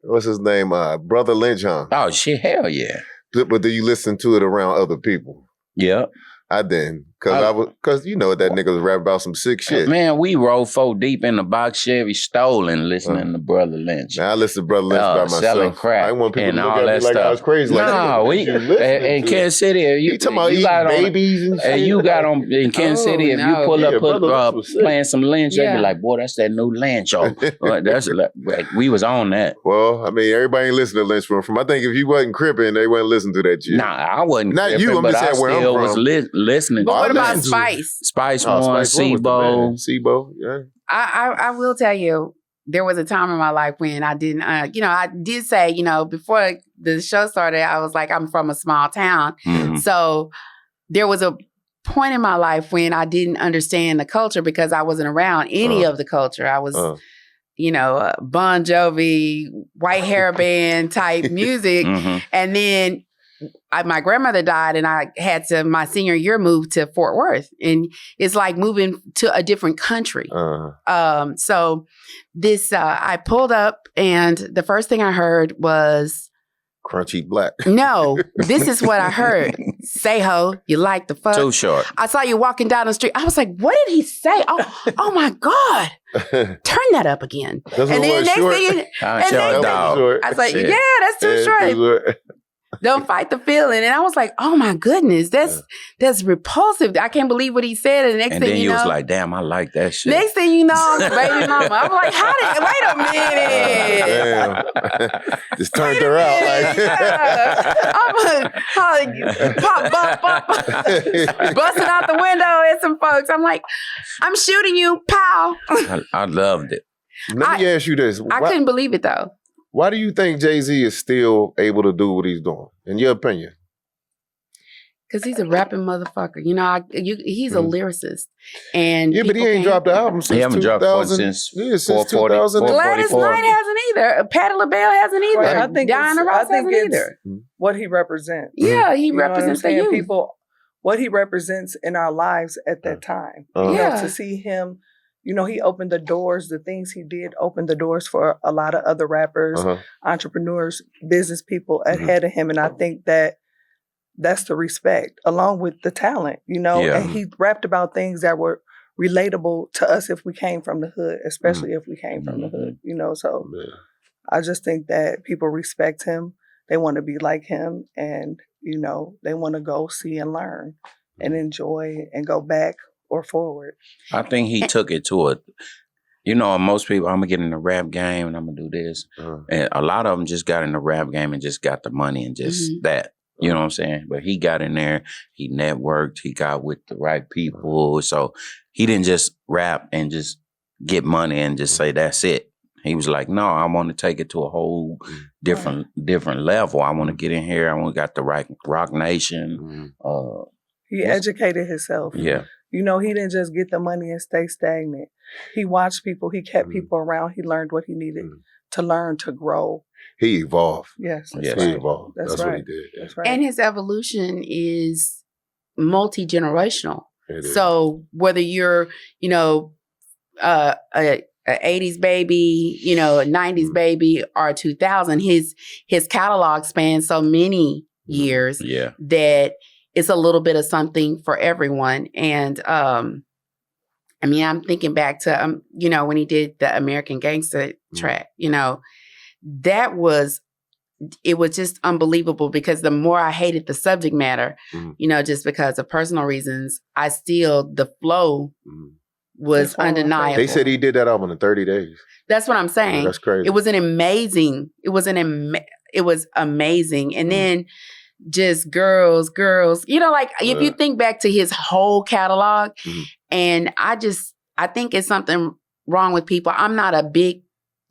Speaker 2: What's his name? Brother Lynch, huh?
Speaker 5: Oh shit! Hell yeah!
Speaker 2: But do you listen to it around other people?
Speaker 5: Yeah.
Speaker 2: I didn't, because you know that nigga was rap about some sick shit.
Speaker 5: Man, we rolled 4 deep in the box Chevy stolen listening to Brother Lynch.
Speaker 2: Now I listen to Brother Lynch by myself.
Speaker 5: Selling crack
Speaker 2: I didn't want people
Speaker 5: and
Speaker 2: to look
Speaker 5: all
Speaker 2: at me
Speaker 5: that
Speaker 2: like
Speaker 5: stuff.
Speaker 2: I was crazy. Like,
Speaker 5: No,
Speaker 2: nigga,
Speaker 5: we
Speaker 2: what you listening
Speaker 5: in
Speaker 2: to?
Speaker 5: Kansas City.
Speaker 2: You talking about eating
Speaker 5: got on,
Speaker 2: babies and shit?
Speaker 5: and you got on in Kansas
Speaker 4: Oh,
Speaker 5: City. If
Speaker 4: no.
Speaker 5: you pull
Speaker 2: Yeah,
Speaker 5: up,
Speaker 2: Brother Lynch was sick.
Speaker 5: playing some Lynch, they
Speaker 4: Yeah.
Speaker 5: be like, "Boy, that's that new Lynch." Oh, that's like, we was on that.
Speaker 2: Well, I mean, everybody ain't listening to Lynch from. I think if you wasn't cripping, they wouldn't listen to that shit.
Speaker 5: Nah, I wasn't.
Speaker 2: Not
Speaker 5: tripping,
Speaker 2: you, I'm
Speaker 5: but
Speaker 2: just
Speaker 5: I
Speaker 2: saying where I'm
Speaker 5: still was
Speaker 2: from.
Speaker 5: listening.
Speaker 4: But
Speaker 5: to
Speaker 4: what
Speaker 5: it.
Speaker 4: about
Speaker 2: listen to
Speaker 4: Spice?
Speaker 5: Spice
Speaker 2: Oh,
Speaker 5: One,
Speaker 2: Spice One was the
Speaker 5: SIBO?
Speaker 2: man. SIBO, yeah.
Speaker 4: I will tell you, there was a time in my life when I didn't, I did say, before the show started, I was like, I'm from a small town.
Speaker 5: Mhm.
Speaker 4: So there was a point in my life when I didn't understand the culture because I wasn't around any of the culture. I was, Bon Jovi, white hair band type music.
Speaker 5: Mhm.
Speaker 4: And then my grandmother died and I had to, my senior year, move to Fort Worth. And it's like moving to a different country. So this, I pulled up and the first thing I heard was,
Speaker 2: Crunchy Black.
Speaker 4: no, this is what I heard. Say ho, you like the fuck.
Speaker 5: Too short.
Speaker 4: I saw you walking down the street. I was like, what did he say? Oh my God. Turn that up again.
Speaker 2: That's
Speaker 4: And then next thing,
Speaker 5: Short
Speaker 4: next
Speaker 5: dog.
Speaker 2: Short.
Speaker 4: I was like,
Speaker 5: Shit.
Speaker 4: yeah, that's too short. Don't fight the feeling. And I was like, oh my goodness, that's repulsive. I can't believe what he said. And the next
Speaker 5: And
Speaker 4: thing
Speaker 5: then
Speaker 4: you
Speaker 5: you
Speaker 4: know,
Speaker 5: was like, damn, I like that shit.
Speaker 4: next thing you know, I'm a baby mama. I'm like, wait a minute.
Speaker 2: Damn. Just turned her out. Like,
Speaker 4: I'm pop, busting out the window at some folks. I'm like, I'm shooting you, pow.
Speaker 5: I loved it.
Speaker 2: Let me ask you this.
Speaker 4: I couldn't believe it though.
Speaker 2: Why do you think Jay-Z is still able to do what he's doing, in your opinion?
Speaker 4: Because he's a rapping motherfucker. You know, he's a lyricist. And
Speaker 2: yeah, but he ain't dropped the album since 2000. Since 2000.
Speaker 4: Gladys Knight hasn't either. Patti LaBelle hasn't either.
Speaker 3: Right, I think
Speaker 4: Diana Ross hasn't either.
Speaker 3: What he represents.
Speaker 4: Yeah, he
Speaker 3: You know
Speaker 4: represents
Speaker 3: what I'm
Speaker 4: the
Speaker 3: saying?
Speaker 4: youth.
Speaker 3: People, what he represents in our lives at that time. You know, to see him, you know, he opened the doors. The things he did opened the doors for a lot of other rappers, entrepreneurs, business people ahead of him. And I think that's the respect, along with the talent, you know.
Speaker 5: Yeah.
Speaker 3: And he rapped about things that were relatable to us if we came from the hood, especially if we came from the hood, you know. So I just think that people respect him. They want to be like him, and, you know, they want to go see and learn and enjoy and go back or forward.
Speaker 5: I think he took it to it. You know, most people, I'm going to get in the rap game and I'm going to do this. And a lot of them just got in the rap game and just got the money and just that. You know what I'm saying? But he got in there, he networked, he got with the right people. So he didn't just rap and just get money and just say, that's it. He was like, no, I want to take it to a whole different level. I want to get in here. I want to got the right Rock Nation.
Speaker 3: He educated himself.
Speaker 5: Yeah.
Speaker 3: You know, he didn't just get the money and stay stagnant. He watched people. He kept people around. He learned what he needed to learn, to grow.
Speaker 2: He evolved.
Speaker 3: Yes.
Speaker 2: He evolved. That's what he did.
Speaker 3: That's right.
Speaker 4: And his evolution is multi-generational.
Speaker 2: So
Speaker 4: whether you're, you know, a 80s baby, you know, a 90s baby, or a 2000, his catalog spans so many years that it's a little bit of something for everyone. And I mean, I'm thinking back to, you know, when he did the American Gangster track, you know, it was just unbelievable, because the more I hated the subject matter, you know, just because of personal reasons, the flow was undeniable.
Speaker 2: They said he did that album in 30 days.
Speaker 4: That's what I'm saying.
Speaker 2: Yeah, that's crazy.
Speaker 4: It was amazing. And then just girls, you know, like if you think back to his whole catalog, and I think it's something wrong with people. I'm not a big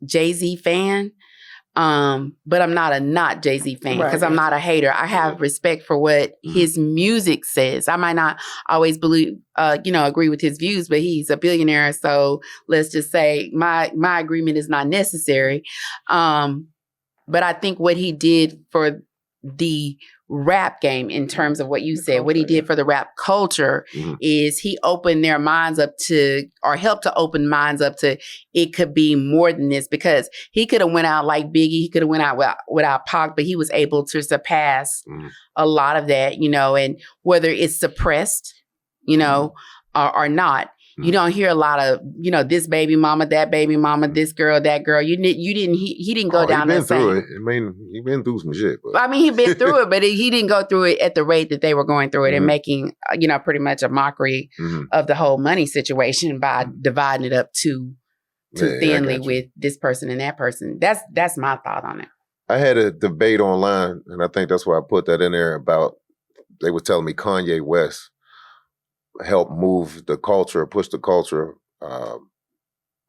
Speaker 4: Jay-Z fan, but I'm not a not Jay-Z fan, because I'm not a hater. I have respect for what his music says. I might not always believe, you know, agree with his views, but he's a billionaire. So let's just say my agreement is not necessary. But I think what he did for the rap game, in terms of what you said, what he did for the rap culture, is he opened their minds up to, or helped to open minds up to, it could be more than this, because he could have went out like Biggie, he could have went out without Pac, but he was able to surpass a lot of that, you know. And whether it's suppressed, you know, or not, you don't hear a lot of, you know, this baby mama, that baby mama, this girl, that girl. He didn't go down that same.
Speaker 2: Through it. I mean, he been through some shit. But.
Speaker 4: I mean, he been through it, but he didn't go through it at the rate that they were going through it, and making, you know, pretty much a mockery of the whole money situation by dividing it up too thinly with this person and that person. That's my thought on it.
Speaker 2: I had a debate online, and I think that's why I put that in there, about, they were telling me Kanye West help move the culture, push the culture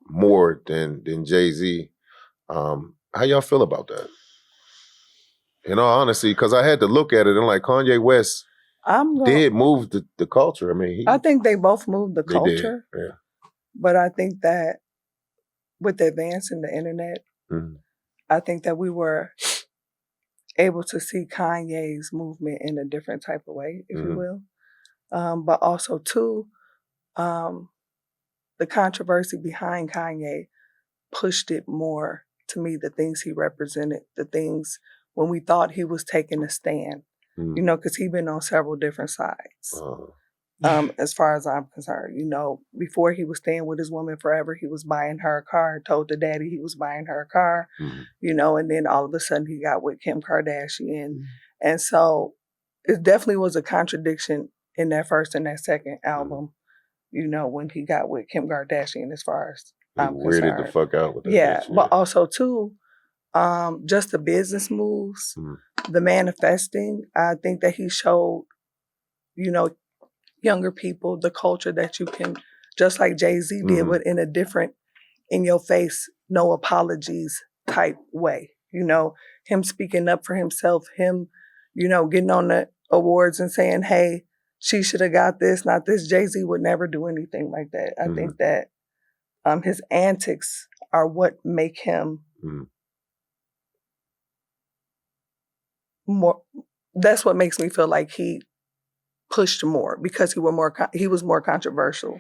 Speaker 2: more than Jay-Z. How y'all feel about that? In all honesty, because I had to look at it and like, Kanye West did move the culture. I mean,
Speaker 3: I think they both moved the culture.
Speaker 2: Yeah.
Speaker 3: But I think that with the advance in the internet, I think that we were able to see Kanye's movement in a different type of way, if you will. But also, too, the controversy behind Kanye pushed it more to me, the things he represented, the things when we thought he was taking a stand, you know, because he's been on several different sides. As far as I'm concerned, you know, before he was staying with his woman forever, he was buying her a car, told the daddy he was buying her a car, you know, and then all of a sudden he got with Kim Kardashian And so it definitely was a contradiction in that first and that second album, you know, when he got with Kim Kardashian, as far as I'm
Speaker 2: weirded
Speaker 3: concerned.
Speaker 2: the fuck out with that.
Speaker 3: Yeah,
Speaker 2: bitch,
Speaker 3: but also too, just the business moves, the manifesting. I think that he showed, you know, younger people the culture that you can, just like Jay-Z did, but in a different, in your face, no apologies type way. You know, him speaking up for himself, him, you know, getting on the awards and saying, hey, she should have got this, not this. Jay-Z would never do anything like that. I think that his antics are what make him more, that's what makes me feel like he pushed more, because he was more controversial,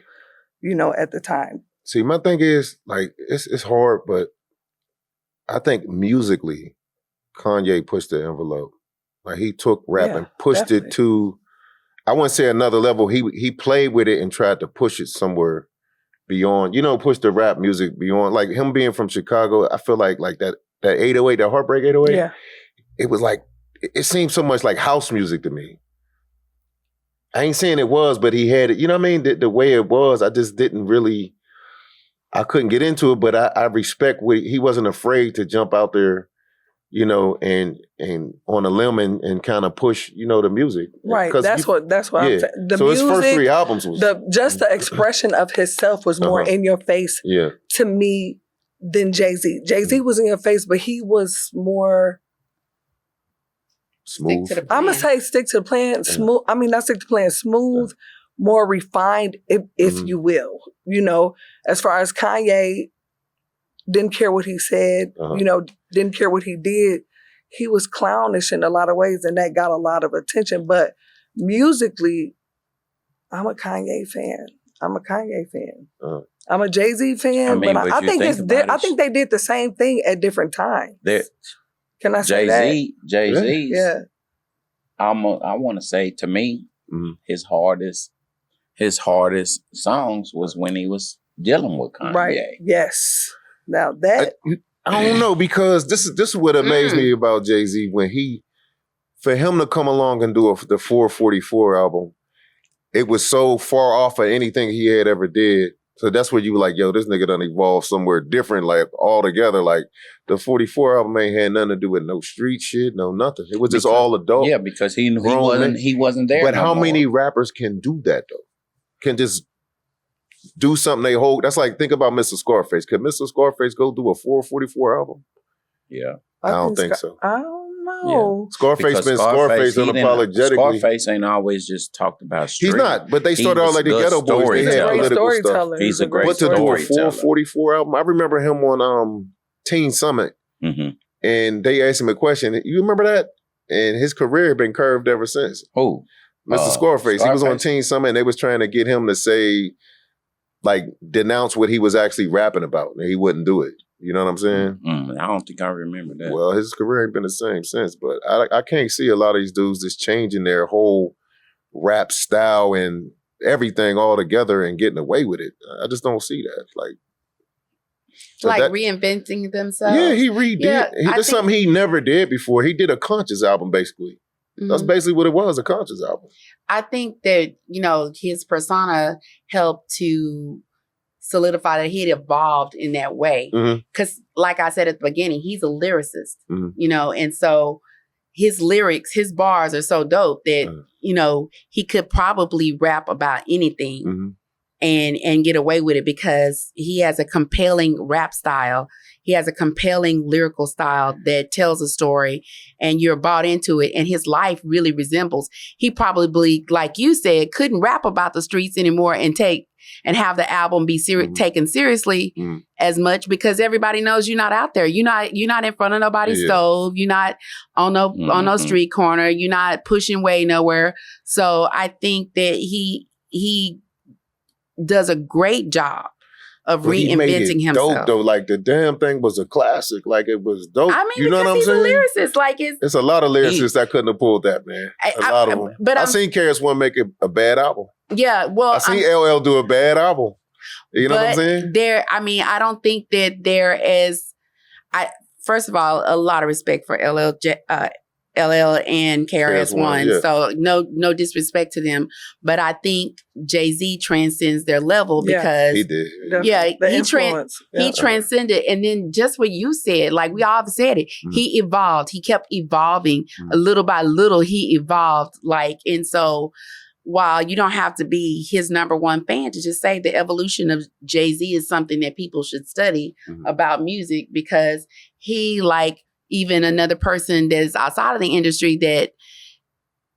Speaker 3: you know, at the time.
Speaker 2: See, my thing is, like, it's hard, but I think musically, Kanye pushed the envelope. Like, he took rap and pushed it to, I wouldn't say another level. He played with it and tried to push it somewhere beyond, you know, push the rap music beyond. Like, him being from Chicago, I feel like that 808, that Heartbreak 808, it was like, it seemed so much like house music to me. I ain't saying it was, but he had it, you know what I mean? The way it was, I just didn't really, I couldn't get into it, but I respect what he wasn't afraid to jump out there, you know, and on a limb and kind of push, you know, the music.
Speaker 3: Right. That's what I'm saying. The
Speaker 2: so
Speaker 3: music,
Speaker 2: his first 3 albums was
Speaker 3: just the expression of himself was more in your face to me than Jay-Z. Jay-Z was in your face, but he was more
Speaker 2: smooth.
Speaker 3: I'm gonna say stick to the plan, smooth. I mean, not stick to the plan, smooth, more refined, if you will. You know, as far as Kanye, didn't care what he said, you know, didn't care what he did. He was clownish in a lot of ways, and that got a lot of attention. But musically, I'm a Kanye fan. I'm a Jay-Z fan, but I think I think they did the same thing at different times. Can I say that?
Speaker 5: Jay-Z's.
Speaker 3: Yeah.
Speaker 5: I want to say, to me, his hardest songs was when he was dealing with Kanye. Right.
Speaker 3: Yes. Now that
Speaker 2: I don't know, because this is what amazed me about Jay-Z, when for him to come along and do the 444 album, it was so far off of anything he had ever did. So that's where you were like, yo, this nigga done evolved somewhere different, like altogether. Like, the 44 album ain't had nothing to do with no street shit, no nothing. It was just all adult.
Speaker 5: Yeah, because he wasn't there.
Speaker 2: But how many rappers can do that though? Can just do something they hold. That's like, think about Mr. Scarface. Could Mr. Scarface go do a 444 album?
Speaker 5: Yeah.
Speaker 2: I don't think so.
Speaker 3: I don't know.
Speaker 2: Yeah. Scarface been Scarface unapologetically.
Speaker 5: Scarface ain't always just talked about street.
Speaker 2: He's not, but they started out like the Ghetto Boys. They had political stuff.
Speaker 5: He's a great
Speaker 2: But to do a
Speaker 5: storyteller.
Speaker 2: 444 album, I remember him on Teen Summit, and they asked him a question. You remember that? And his career had been curved ever since.
Speaker 5: Who?
Speaker 2: Mr. Scarface. He was on Teen Summit, and they was trying to get him to say, like, denounce what he was actually rapping about, and he wouldn't do it. You know what I'm saying?
Speaker 5: I don't think I remember that.
Speaker 2: Well, his career ain't been the same since, but I can't see a lot of these dudes just changing their whole rap style and everything all together and getting away with it. I just don't see that. Like
Speaker 4: reinventing themselves.
Speaker 2: Yeah, he redid. Yeah, that's something he never did before. He did a conscious album, basically. That's basically what it was, a conscious album.
Speaker 4: I think that, you know, his persona helped to solidify that he had evolved in that way. Because like I said at the beginning, he's a lyricist, you know, and so his lyrics, his bars are so dope that, you know, he could probably rap about anything and get away with it, because he has a compelling rap style. He has a compelling lyrical style that tells a story, and you're bought into it. And his life really resembles. He probably, like you said, couldn't rap about the streets anymore and have the album be taken seriously as much, because everybody knows you're not out there. You're not in front of nobody's stove. You're not on no street corner. You're not pushing way nowhere. So I think that he does a great job of reinventing himself.
Speaker 2: Dope though, like the damn thing was a classic. Like, it was dope.
Speaker 4: I mean,
Speaker 2: you know what I'm
Speaker 4: he's
Speaker 2: saying?
Speaker 4: A lyricist. Like, it's
Speaker 2: a lot of lyricists that couldn't have pulled that, man. A lot of them. But I seen KRS-One make a bad album.
Speaker 4: Yeah, well,
Speaker 2: I seen LL do a bad album. You know what I'm saying?
Speaker 4: I don't think that there is. First of all, a lot of respect for LL LL and KRS-One.
Speaker 2: yeah.
Speaker 4: So no disrespect to them, but I think Jay-Z transcends their level because
Speaker 2: He did.
Speaker 4: yeah,
Speaker 3: The
Speaker 4: he
Speaker 3: influence.
Speaker 4: he transcended. And then just what you said, like we all said it, he evolved. He kept evolving little by little. He evolved. And so while you don't have to be his number one fan to just say the evolution of Jay-Z is something that people should study about music, because he, like even another person that's outside of the industry, that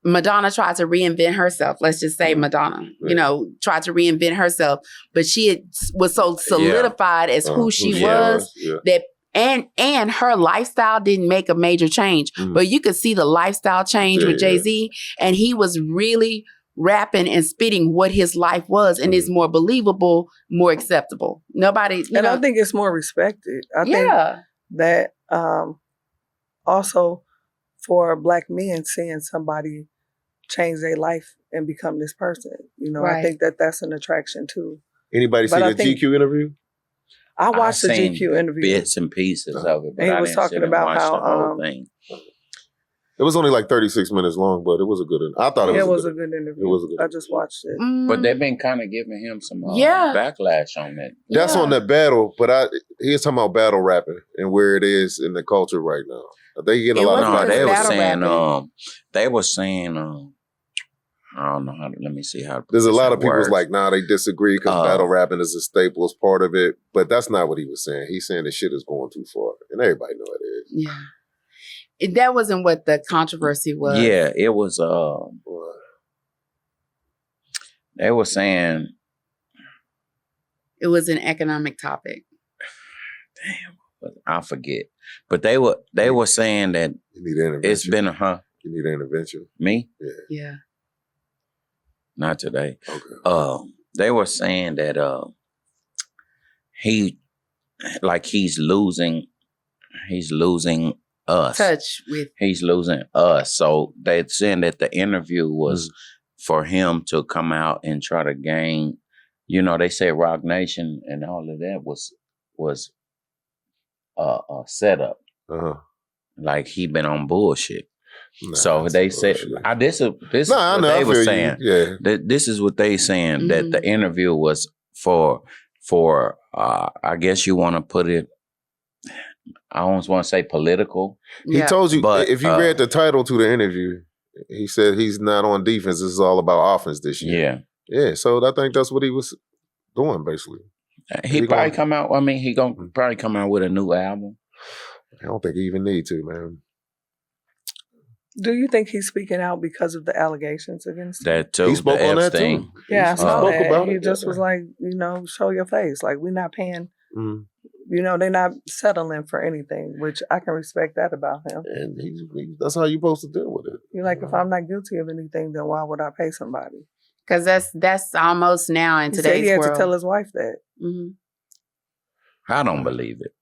Speaker 4: Madonna tried to reinvent herself. Let's just say Madonna, tried to reinvent herself, but was so solidified as who she was that and her lifestyle didn't make a major change. But you could see the lifestyle change with Jay-Z, and he was really rapping and spitting what his life was, and it's more believable, more acceptable. Nobody,
Speaker 3: I think it's more respected. I think that also for Black men, seeing somebody change their life and become this person, I think that that's an attraction too.
Speaker 2: Anybody see the GQ interview?
Speaker 3: I watched the GQ interview,
Speaker 5: bits and pieces of it, but
Speaker 3: he was talking about how
Speaker 5: the whole thing.
Speaker 2: It was only like 36 minutes long, but it was a good. I thought it was a good interview. It was a good.
Speaker 3: I just watched it,
Speaker 5: but they've been kind of giving him some backlash on that.
Speaker 2: That's on that battle, but he was talking about battle rapping and where it is in the culture right now. They getting a lot of.
Speaker 5: They were saying. I don't know how to. Let me see how.
Speaker 2: There's a lot of people's like, they disagree because battle rapping is a staple, is part of it. But that's not what he was saying. He's saying the shit is going too far, and everybody know it is.
Speaker 4: Yeah. That wasn't what the controversy was.
Speaker 5: Yeah, it was. They were saying
Speaker 4: it was an economic topic.
Speaker 5: Damn, I forget. But they were saying that
Speaker 2: you need an intervention.
Speaker 5: It's been
Speaker 2: You need an intervention.
Speaker 5: Me?
Speaker 4: Yeah.
Speaker 5: Not today.
Speaker 2: Okay.
Speaker 5: They were saying that he's losing us. He's losing us. So they're saying that the interview was for him to come out and try to gain, they say Rock Nation and all of that was a setup. Like he been on bullshit. So they said, this is what they were saying.
Speaker 2: Yeah.
Speaker 5: This is what they saying, that the interview was for I guess you want to put it, I almost want to say political.
Speaker 2: He told you, but if you read the title to the interview, he said he's not on defense. This is all about offense this year.
Speaker 5: Yeah.
Speaker 2: Yeah, so I think that's what he was doing, basically.
Speaker 5: He probably come out, he going to probably come out with a new album.
Speaker 2: I don't think he even need to, man.
Speaker 3: Do you think he's speaking out because of the allegations against him?
Speaker 5: That too.
Speaker 2: He spoke on that too.
Speaker 3: Yeah, I saw that.
Speaker 2: About
Speaker 3: he
Speaker 2: it.
Speaker 3: just was like, show your face. Like, we're not paying. They're not settling for anything, which I can respect that about him.
Speaker 2: And that's how you're supposed to deal with it.
Speaker 3: You're like, if I'm not guilty of anything, then why would I pay somebody?
Speaker 4: Because that's almost now in today's world.
Speaker 3: He had to tell his wife that.
Speaker 5: I don't believe it.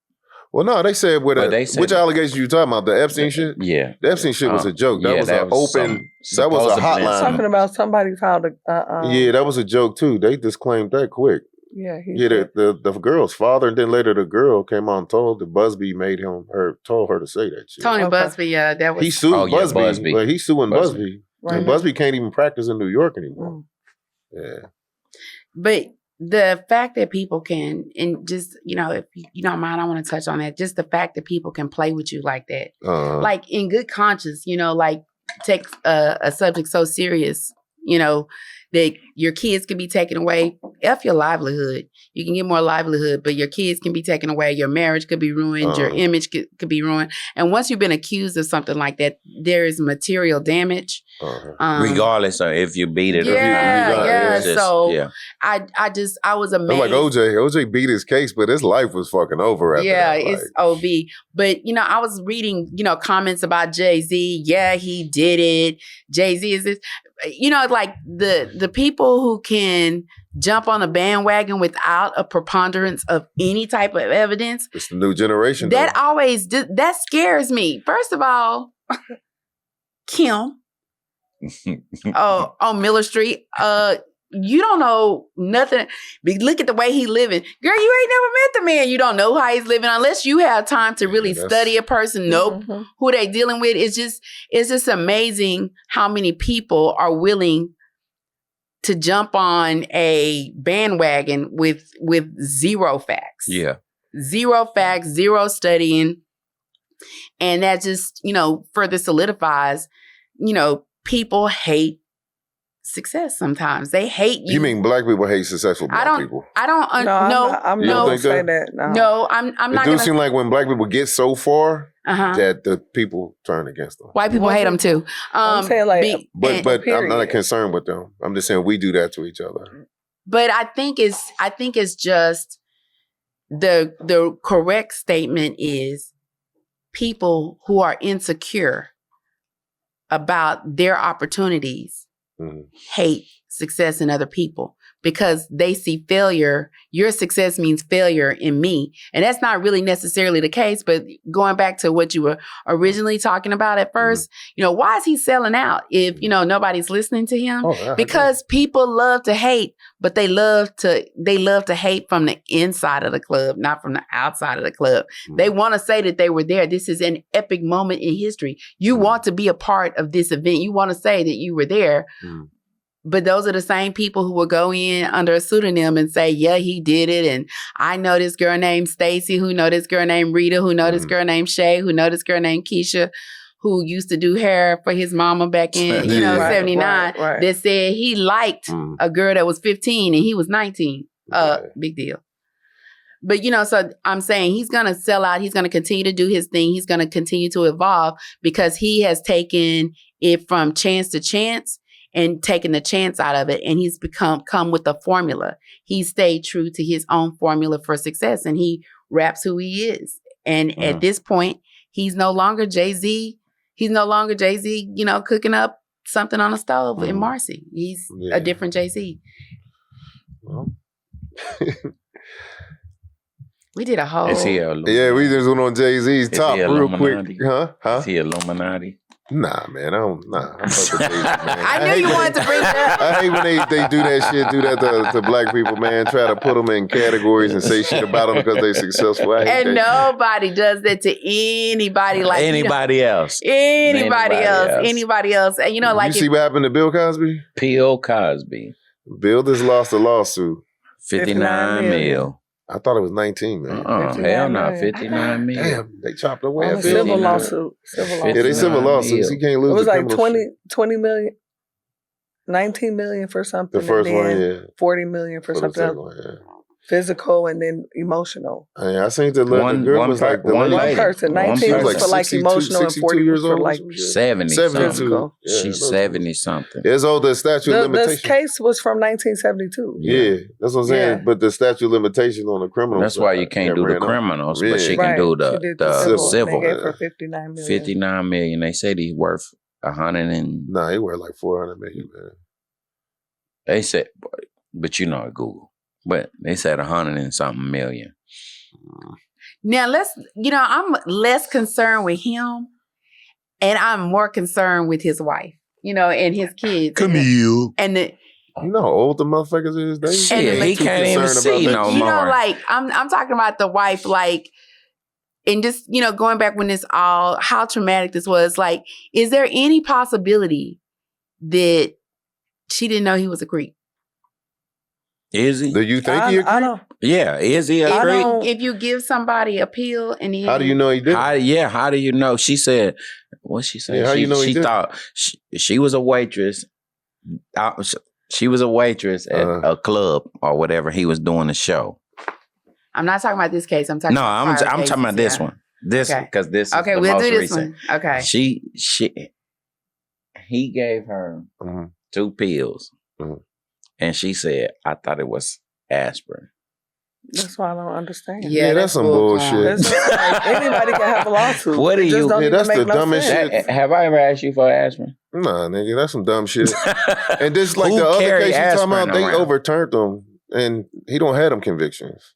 Speaker 2: Well, no, they said which allegations you talking about? The Epstein shit?
Speaker 5: Yeah.
Speaker 2: The Epstein shit was a joke. That was an open, that was a hotline.
Speaker 3: Talking about somebody filed
Speaker 2: yeah, that was a joke too. They disclaimed that quick.
Speaker 3: Yeah,
Speaker 2: the girl's father, and then later the girl came on and told that Busby told her to say that shit.
Speaker 4: Tony Busby, that was...
Speaker 2: He sued Busby, but he's suing Busby. Right. And Busby can't even practice in New York anymore. Yeah.
Speaker 4: But the fact that people can, and just, if you don't mind, I want to touch on that. Just the fact that people can play with you like that. Like in good conscience, like take a subject so serious, that your kids can be taken away. F your livelihood. You can get more livelihood, but your kids can be taken away. Your marriage could be ruined. Your image could be ruined. And once you've been accused of something like that, there is material damage.
Speaker 5: Regardless of if you beat it or not.
Speaker 4: I was amazed.
Speaker 2: I'm like OJ beat his case, but his life was fucking over after that.
Speaker 4: It's OB. But, I was reading, comments about Jay-Z. Yeah, he did it. Jay-Z is this. Like the people who can jump on a bandwagon without a preponderance of any type of evidence.
Speaker 2: It's the new generation.
Speaker 4: That scares me. First of all, Kim on Miller Street. you don't know nothing. Look at the way he living. Girl, you ain't never met the man. You don't know how he's living unless you have time to really study a person, know who they dealing with. It's just amazing how many people are willing to jump on a bandwagon with zero facts.
Speaker 5: Yeah.
Speaker 4: Zero facts, zero studying. And that just, further solidifies, people hate success sometimes. They hate you.
Speaker 2: You mean black people hate successful black people?
Speaker 4: I don't
Speaker 3: I'm not gonna say that.
Speaker 4: No, I'm not.
Speaker 2: It do seem like when black people get so far that the people turn against them.
Speaker 4: White people hate them too.
Speaker 3: I'm saying like,
Speaker 2: but I'm not concerned with them. I'm just saying we do that to each other.
Speaker 4: But I think it's just the correct statement is people who are insecure about their opportunities hate success in other people because they see failure. Your success means failure in me. And that's not really necessarily the case. But going back to what you were originally talking about at first, why is he selling out if, nobody's listening to him? Because people love to hate, but they love to hate from the inside of the club, not from the outside of the club. They want to say that they were there. This is an epic moment in history. You want to be a part of this event. You want to say that you were there. But those are the same people who will go in under a pseudonym and say, yeah, he did it. And I know this girl named Stacy, who know this girl named Rita, who know this girl named Shay, who know this girl named Keisha, who used to do hair for his mama back in, 79, that said he liked a girl that was 15 and he was 19. Big deal. But, so I'm saying he's going to sell out. He's going to continue to do his thing. He's going to continue to evolve because he has taken it from chance to chance and taking the chance out of it. And he's come with a formula. He stayed true to his own formula for success and he raps who he is. And at this point, he's no longer Jay-Z. He's no longer Jay-Z, cooking up something on a stove in Marcy. He's a different Jay-Z.
Speaker 2: Well.
Speaker 4: We did a whole...
Speaker 5: Is he
Speaker 2: we just went on Jay-Z's top real quick. Huh?
Speaker 5: Is he Illuminati?
Speaker 2: Nah, man, I fuck with Jay-Z, man.
Speaker 4: I knew you wanted to bring that up.
Speaker 2: I hate when they do that shit, to black people, man. Try to put them in categories and say shit about them because they're successful. I hate
Speaker 4: and
Speaker 2: that
Speaker 4: nobody does that to anybody like
Speaker 5: anybody else.
Speaker 4: Anybody else. And
Speaker 2: you see what happened to Bill Cosby?
Speaker 5: Bill Cosby.
Speaker 2: Bill just lost a lawsuit.
Speaker 5: 59 mil.
Speaker 2: I thought it was 19, man.
Speaker 5: Hell no, 59 million.
Speaker 2: Damn, they chopped away a
Speaker 3: civil lawsuit.
Speaker 2: Yeah, they civil lawsuits. He can't lose.
Speaker 3: It was like 20 million, 19 million for something.
Speaker 2: The first one,
Speaker 3: 40 million for something else. Physical and then emotional.
Speaker 2: I seen the girl was like the
Speaker 3: one person. 19 was for like emotional and 40
Speaker 2: years
Speaker 3: for
Speaker 2: old.
Speaker 3: like
Speaker 5: 70 something. She's 70 something.
Speaker 2: It's old. The statute of limitation.
Speaker 3: This case was from 1972.
Speaker 2: Yeah, that's what I'm saying. Yeah. But the statute of limitation on the criminal.
Speaker 5: That's why you can't do the criminals, but she can do the civil.
Speaker 3: They gave her 59 million.
Speaker 5: 59 million. They said he's worth 100 and.
Speaker 2: Nah, he worth like 400 million, man.
Speaker 5: They said, but at Google. But they said 100 and something million.
Speaker 4: Now I'm less concerned with him and I'm more concerned with his wife, and his kids.
Speaker 5: Camille.
Speaker 4: And the
Speaker 2: old the motherfuckers is they.
Speaker 5: Shit, he can't even see no more.
Speaker 4: I'm talking about the wife, and just, going back when how traumatic this was, is there any possibility that she didn't know he was a creep?
Speaker 5: Is he?
Speaker 2: Do you think he a creep?
Speaker 3: I don't.
Speaker 5: Yeah, is he a creep?
Speaker 4: If you give somebody a pill and
Speaker 2: how do you know he did?
Speaker 5: How do you know? She said, what she said?
Speaker 2: Yeah, how you know he did?
Speaker 5: Thought she was a waitress. She was a waitress at a club or whatever. He was doing a show.
Speaker 4: I'm not talking about this case. I'm talking.
Speaker 5: I'm talking about this one. Because this is the
Speaker 4: we'll
Speaker 5: most
Speaker 4: do this
Speaker 5: recent.
Speaker 4: one. Okay.
Speaker 5: He gave her 2 pills. And she said, I thought it was aspirin.
Speaker 3: That's why I don't understand.
Speaker 2: Yeah, that's some bullshit.
Speaker 3: Anybody can have a lawsuit.
Speaker 5: What do you?
Speaker 2: That's the dumbest shit.
Speaker 5: Have I ever asked you for aspirin?
Speaker 2: Nah, nigga, that's some dumb shit. And this like the other case you talking about, they overturned them, and he don't have them convictions.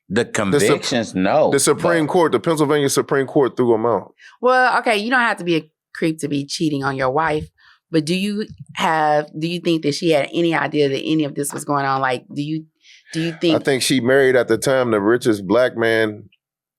Speaker 5: The convictions, no.
Speaker 2: The Supreme Court, the Pennsylvania Supreme Court threw them out.
Speaker 4: Well, okay, you don't have to be a creep to be cheating on your wife. But do you think that she had any idea that any of this was going on? Like, do you think?
Speaker 2: I think she married at the time the richest black man